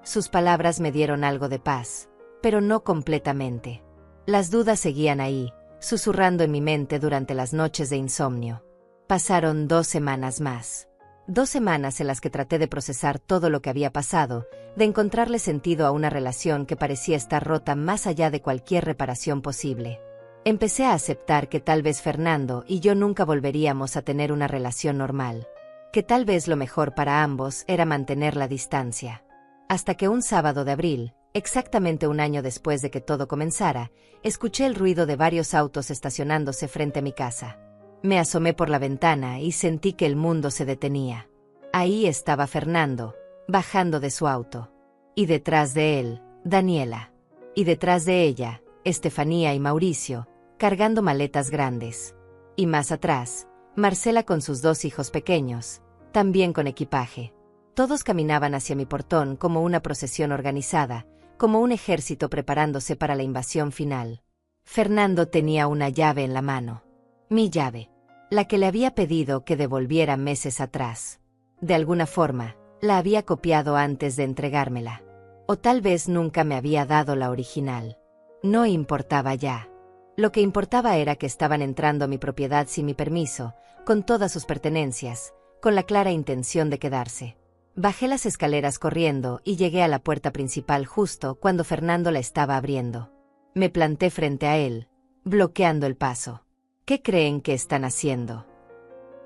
Sus palabras me dieron algo de paz, pero no completamente. Las dudas seguían ahí, susurrando en mi mente durante las noches de insomnio. Pasaron 2 semanas más. 2 semanas en las que traté de procesar todo lo que había pasado, de encontrarle sentido a una relación que parecía estar rota más allá de cualquier reparación posible. Empecé a aceptar que tal vez Fernando y yo nunca volveríamos a tener una relación normal. Que tal vez lo mejor para ambos era mantener la distancia. Hasta que un sábado de abril, exactamente un año después de que todo comenzara, escuché el ruido de varios autos estacionándose frente a mi casa. Me asomé por la ventana y sentí que el mundo se detenía. Ahí estaba Fernando, bajando de su auto. Y detrás de él, Daniela. Y detrás de ella, Estefanía y Mauricio, cargando maletas grandes. Y más atrás, Marcela con sus 2 hijos pequeños, también con equipaje. Todos caminaban hacia mi portón como una procesión organizada, como un ejército preparándose para la invasión final. Fernando tenía una llave en la mano. Mi llave. La que le había pedido que devolviera meses atrás. De alguna forma, la había copiado antes de entregármela. O tal vez nunca me había dado la original. No importaba ya. Lo que importaba era que estaban entrando a mi propiedad sin mi permiso, con todas sus pertenencias, con la clara intención de quedarse. Bajé las escaleras corriendo y llegué a la puerta principal justo cuando Fernando la estaba abriendo. Me planté frente a él, bloqueando el paso. ¿Qué creen que están haciendo?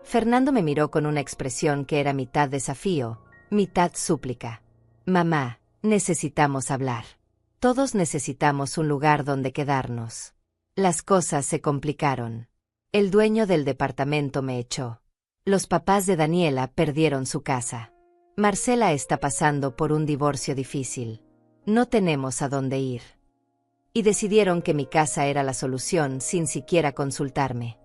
Fernando me miró con una expresión que era mitad desafío, mitad súplica. Mamá, necesitamos hablar. Todos necesitamos un lugar donde quedarnos. Las cosas se complicaron. El dueño del departamento me echó. Los papás de Daniela perdieron su casa. Marcela está pasando por un divorcio difícil. No tenemos a dónde ir. Y decidieron que mi casa era la solución sin siquiera consultarme.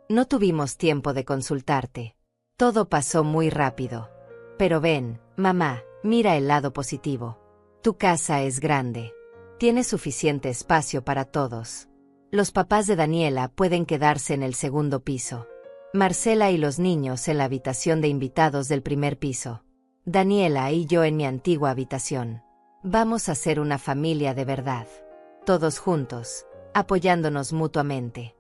No tuvimos tiempo de consultarte. Todo pasó muy rápido. Pero ven, mamá, mira el lado positivo. Tu casa es grande. Tiene suficiente espacio para todos. Los papás de Daniela pueden quedarse en el segundo piso. Marcela y los niños en la habitación de invitados del primer piso. Daniela y yo en mi antigua habitación. Vamos a ser una familia de verdad. Todos juntos, apoyándonos mutuamente.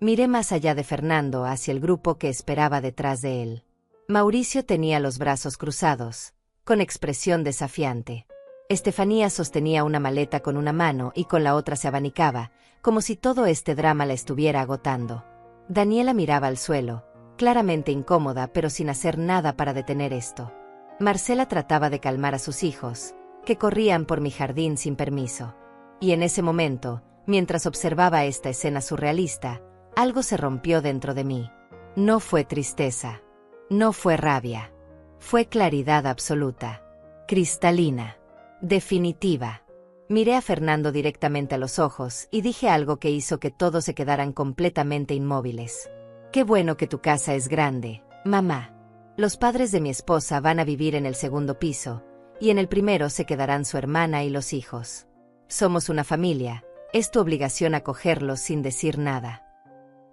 Miré más allá de Fernando hacia el grupo que esperaba detrás de él. Mauricio tenía los brazos cruzados, con expresión desafiante. Estefanía sostenía una maleta con una mano y con la otra se abanicaba, como si todo este drama la estuviera agotando. Daniela miraba al suelo, claramente incómoda pero sin hacer nada para detener esto. Marcela trataba de calmar a sus hijos, que corrían por mi jardín sin permiso. Y en ese momento, mientras observaba esta escena surrealista, algo se rompió dentro de mí. No fue tristeza. No fue rabia. Fue claridad absoluta. Cristalina. Definitiva. Miré a Fernando directamente a los ojos y dije algo que hizo que todos se quedaran completamente inmóviles. Qué bueno que tu casa es grande, mamá. Los padres de mi esposa van a vivir en el segundo piso, y en el primero se quedarán su hermana y los hijos. Somos una familia, es tu obligación acogerlos sin decir nada.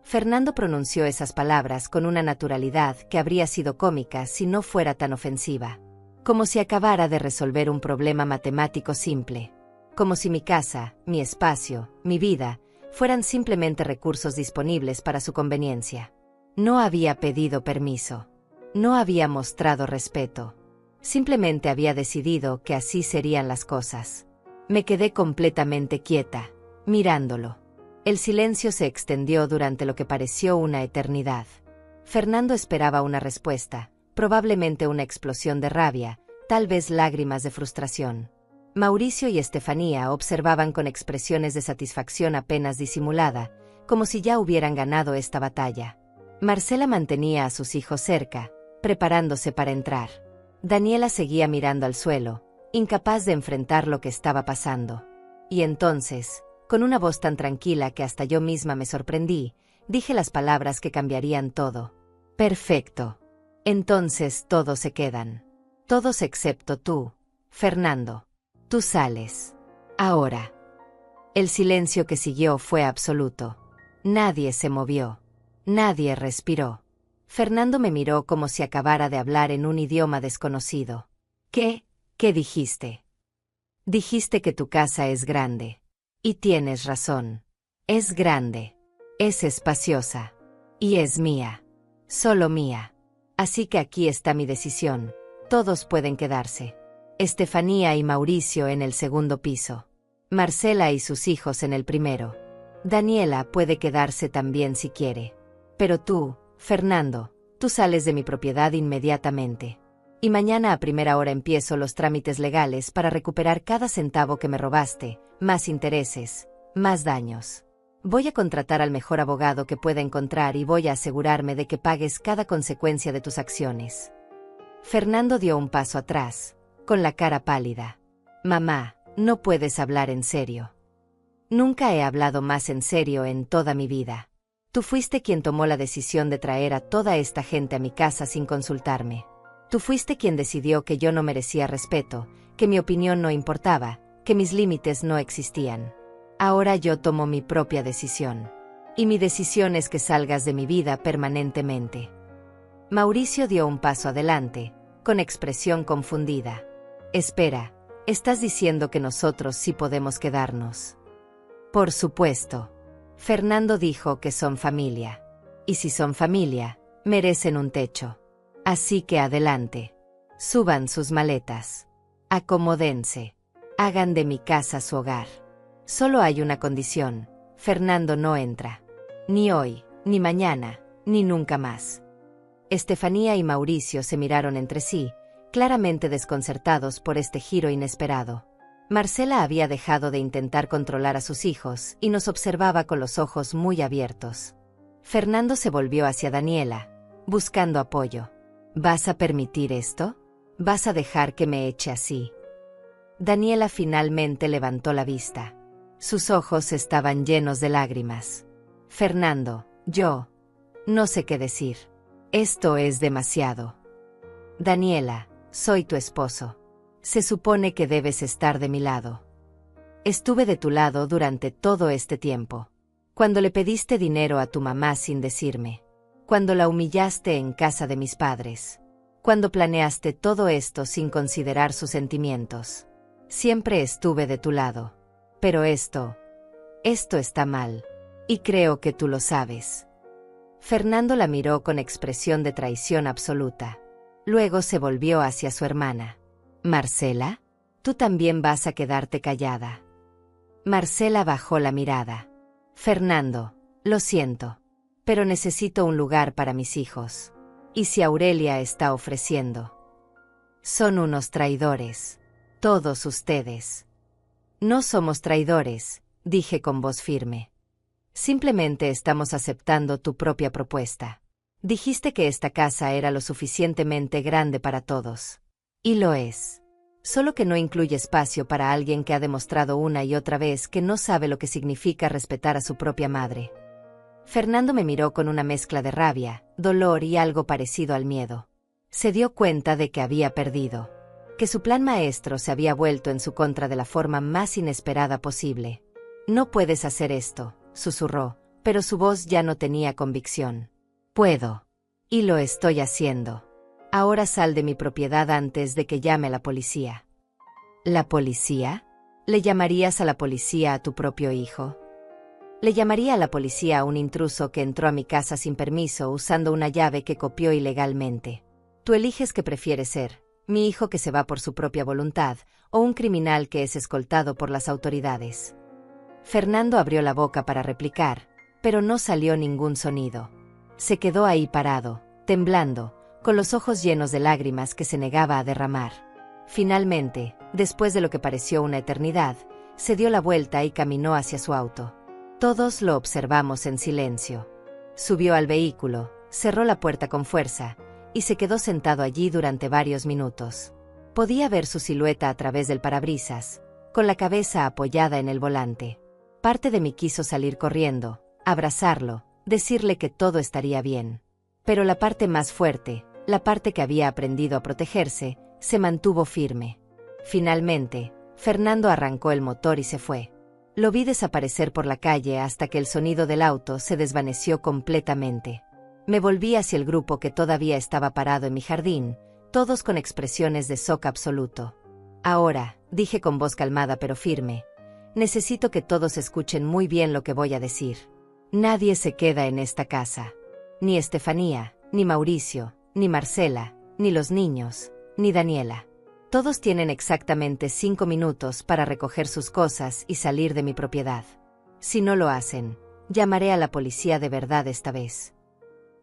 Fernando pronunció esas palabras con una naturalidad que habría sido cómica si no fuera tan ofensiva. Como si acabara de resolver un problema matemático simple. Como si mi casa, mi espacio, mi vida, fueran simplemente recursos disponibles para su conveniencia. No había pedido permiso. No había mostrado respeto. Simplemente había decidido que así serían las cosas. Me quedé completamente quieta, mirándolo. El silencio se extendió durante lo que pareció una eternidad. Fernando esperaba una respuesta, probablemente una explosión de rabia, tal vez lágrimas de frustración. Mauricio y Estefanía observaban con expresiones de satisfacción apenas disimulada, como si ya hubieran ganado esta batalla. Marcela mantenía a sus hijos cerca, preparándose para entrar. Daniela seguía mirando al suelo, incapaz de enfrentar lo que estaba pasando. Y entonces, con una voz tan tranquila que hasta yo misma me sorprendí, dije las palabras que cambiarían todo. Perfecto. Entonces todos se quedan. Todos excepto tú, Fernando. Tú sales. Ahora. El silencio que siguió fue absoluto. Nadie se movió. Nadie respiró. Fernando me miró como si acabara de hablar en un idioma desconocido. ¿Qué? ¿Qué dijiste? Dijiste que tu casa es grande. Y tienes razón. Es grande. Es espaciosa. Y es mía. Solo mía. Así que aquí está mi decisión. Todos pueden quedarse. Estefanía y Mauricio en el segundo piso. Marcela y sus hijos en el primero. Daniela puede quedarse también si quiere. Pero tú, Fernando, tú sales de mi propiedad inmediatamente. Y mañana a primera hora empiezo los trámites legales para recuperar cada centavo que me robaste, más intereses, más daños. Voy a contratar al mejor abogado que pueda encontrar y voy a asegurarme de que pagues cada consecuencia de tus acciones. Fernando dio un paso atrás, con la cara pálida. Mamá, no puedes hablar en serio. Nunca he hablado más en serio en toda mi vida. Tú fuiste quien tomó la decisión de traer a toda esta gente a mi casa sin consultarme. Tú fuiste quien decidió que yo no merecía respeto, que mi opinión no importaba, que mis límites no existían. Ahora yo tomo mi propia decisión. Y mi decisión es que salgas de mi vida permanentemente. Mauricio dio un paso adelante, con expresión confundida. Espera, ¿estás diciendo que nosotros sí podemos quedarnos? Por supuesto. Fernando dijo que son familia. Y si son familia, merecen un techo. Así que adelante. Suban sus maletas. Acomódense. Hagan de mi casa su hogar. Solo hay una condición. Fernando no entra. Ni hoy, ni mañana, ni nunca más. Estefanía y Mauricio se miraron entre sí, claramente desconcertados por este giro inesperado. Marcela había dejado de intentar controlar a sus hijos y nos observaba con los ojos muy abiertos. Fernando se volvió hacia Daniela, buscando apoyo. ¿Vas a permitir esto? ¿Vas a dejar que me eche así? Daniela finalmente levantó la vista. Sus ojos estaban llenos de lágrimas. Fernando, yo no sé qué decir. Esto es demasiado. Daniela, soy tu esposo. Se supone que debes estar de mi lado. Estuve de tu lado durante todo este tiempo. Cuando le pediste dinero a tu mamá sin decirme. Cuando la humillaste en casa de mis padres. Cuando planeaste todo esto sin considerar sus sentimientos. Siempre estuve de tu lado. Pero esto está mal. Y creo que tú lo sabes. Fernando la miró con expresión de traición absoluta. Luego se volvió hacia su hermana. Marcela, tú también vas a quedarte callada. Marcela bajó la mirada. Fernando, lo siento, pero necesito un lugar para mis hijos. ¿Y si Aurelia está ofreciendo? Son unos traidores. Todos ustedes. No somos traidores, dije con voz firme. Simplemente estamos aceptando tu propia propuesta. Dijiste que esta casa era lo suficientemente grande para todos. Y lo es. Solo que no incluye espacio para alguien que ha demostrado una y otra vez que no sabe lo que significa respetar a su propia madre. Fernando me miró con una mezcla de rabia, dolor y algo parecido al miedo. Se dio cuenta de que había perdido. Que su plan maestro se había vuelto en su contra de la forma más inesperada posible. No puedes hacer esto, susurró, pero su voz ya no tenía convicción. Puedo. Y lo estoy haciendo. Ahora sal de mi propiedad antes de que llame a la policía. ¿La policía? ¿Le llamarías a la policía a tu propio hijo? Le llamaría a la policía a un intruso que entró a mi casa sin permiso usando una llave que copió ilegalmente. Tú eliges qué prefieres ser, mi hijo que se va por su propia voluntad, o un criminal que es escoltado por las autoridades. Fernando abrió la boca para replicar, pero no salió ningún sonido. Se quedó ahí parado, temblando, con los ojos llenos de lágrimas que se negaba a derramar. Finalmente, Después de lo que pareció una eternidad, se dio la vuelta y caminó hacia su auto. Todos lo observamos en silencio. Subió al vehículo, cerró la puerta con fuerza, y se quedó sentado allí durante varios minutos. Podía ver su silueta a través del parabrisas, con la cabeza apoyada en el volante. Parte de mí quiso salir corriendo, abrazarlo, decirle que todo estaría bien. Pero la parte más fuerte, la parte que había aprendido a protegerse, se mantuvo firme. Finalmente, Fernando arrancó el motor y se fue. Lo vi desaparecer por la calle hasta que el sonido del auto se desvaneció completamente. Me volví hacia el grupo que todavía estaba parado en mi jardín, todos con expresiones de shock absoluto. Ahora, dije con voz calmada pero firme, necesito que todos escuchen muy bien lo que voy a decir. Nadie se queda en esta casa. Ni Estefanía, ni Mauricio, ni Marcela, ni los niños, ni Daniela. Todos tienen exactamente 5 minutos para recoger sus cosas y salir de mi propiedad. Si no lo hacen, llamaré a la policía de verdad esta vez.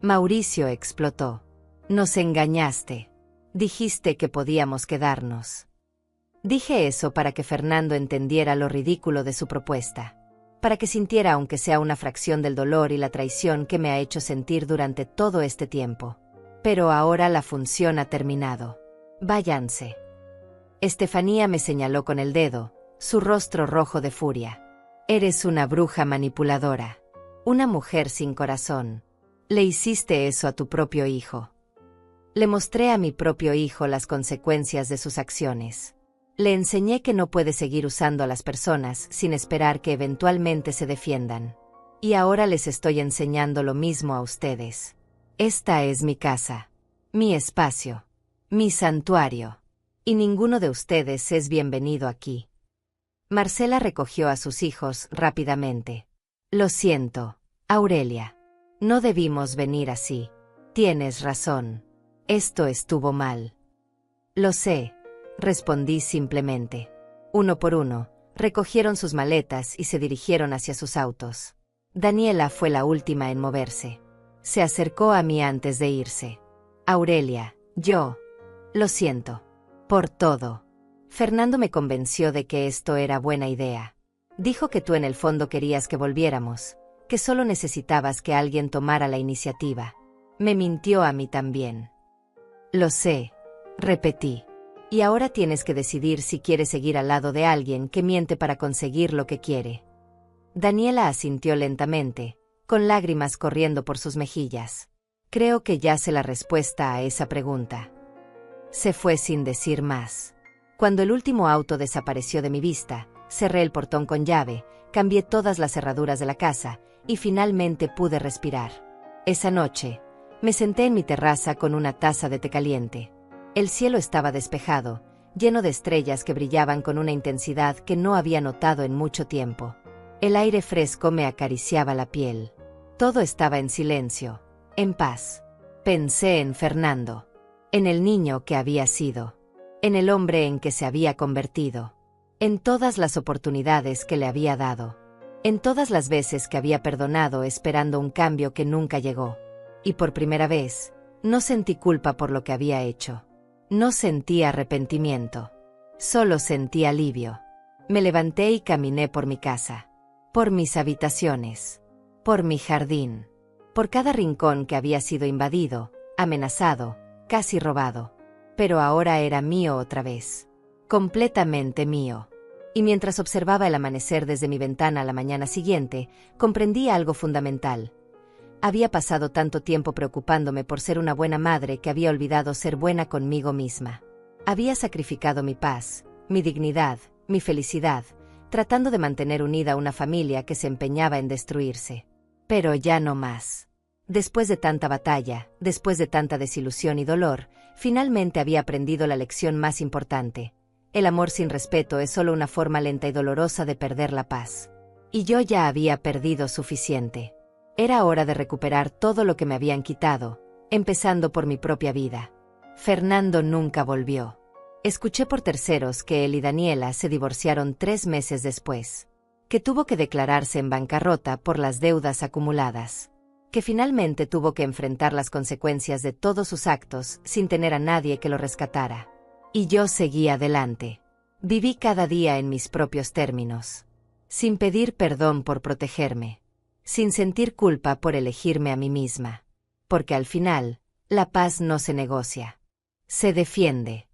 Mauricio explotó. Nos engañaste. Dijiste que podíamos quedarnos. Dije eso para que Fernando entendiera lo ridículo de su propuesta. Para que sintiera aunque sea una fracción del dolor y la traición que me ha hecho sentir durante todo este tiempo. Pero ahora la función ha terminado. Váyanse. Estefanía me señaló con el dedo, su rostro rojo de furia. Eres una bruja manipuladora. Una mujer sin corazón. Le hiciste eso a tu propio hijo. Le mostré a mi propio hijo las consecuencias de sus acciones. Le enseñé que no puede seguir usando a las personas sin esperar que eventualmente se defiendan. Y ahora les estoy enseñando lo mismo a ustedes. Esta es mi casa. Mi espacio. Mi santuario. Y ninguno de ustedes es bienvenido aquí. Marcela recogió a sus hijos rápidamente. Lo siento, Aurelia. No debimos venir así. Tienes razón. Esto estuvo mal. Lo sé, respondí simplemente. Uno por uno, recogieron sus maletas y se dirigieron hacia sus autos. Daniela fue la última en moverse. Se acercó a mí antes de irse. Aurelia, lo siento. Por todo. Fernando me convenció de que esto era buena idea. Dijo que tú en el fondo querías que volviéramos, que solo necesitabas que alguien tomara la iniciativa. Me mintió a mí también. Lo sé, repetí. Y ahora tienes que decidir si quieres seguir al lado de alguien que miente para conseguir lo que quiere. Daniela asintió lentamente, con lágrimas corriendo por sus mejillas. Creo que ya sé la respuesta a esa pregunta. Se fue sin decir más. Cuando el último auto desapareció de mi vista, cerré el portón con llave, cambié todas las cerraduras de la casa, y finalmente pude respirar. Esa noche, me senté en mi terraza con una taza de té caliente. El cielo estaba despejado, lleno de estrellas que brillaban con una intensidad que no había notado en mucho tiempo. El aire fresco me acariciaba la piel. Todo estaba en silencio, en paz. Pensé en Fernando. En el niño que había sido, en el hombre en que se había convertido, en todas las oportunidades que le había dado, en todas las veces que había perdonado esperando un cambio que nunca llegó. Y por primera vez, no sentí culpa por lo que había hecho. No sentí arrepentimiento. Solo sentí alivio. Me levanté y caminé por mi casa, por mis habitaciones, por mi jardín, por cada rincón que había sido invadido, amenazado, casi robado. Pero ahora era mío otra vez. Completamente mío. Y mientras observaba el amanecer desde mi ventana a la mañana siguiente, comprendí algo fundamental. Había pasado tanto tiempo preocupándome por ser una buena madre que había olvidado ser buena conmigo misma. Había sacrificado mi paz, mi dignidad, mi felicidad, tratando de mantener unida una familia que se empeñaba en destruirse. Pero ya no más. Después de tanta batalla, después de tanta desilusión y dolor, finalmente había aprendido la lección más importante. El amor sin respeto es solo una forma lenta y dolorosa de perder la paz. Y yo ya había perdido suficiente. Era hora de recuperar todo lo que me habían quitado, empezando por mi propia vida. Fernando nunca volvió. Escuché por terceros que él y Daniela se divorciaron 3 meses después, que tuvo que declararse en bancarrota por las deudas acumuladas, que finalmente tuvo que enfrentar las consecuencias de todos sus actos sin tener a nadie que lo rescatara. Y yo seguí adelante. Viví cada día en mis propios términos, sin pedir perdón por protegerme, sin sentir culpa por elegirme a mí misma, porque al final, la paz no se negocia, se defiende.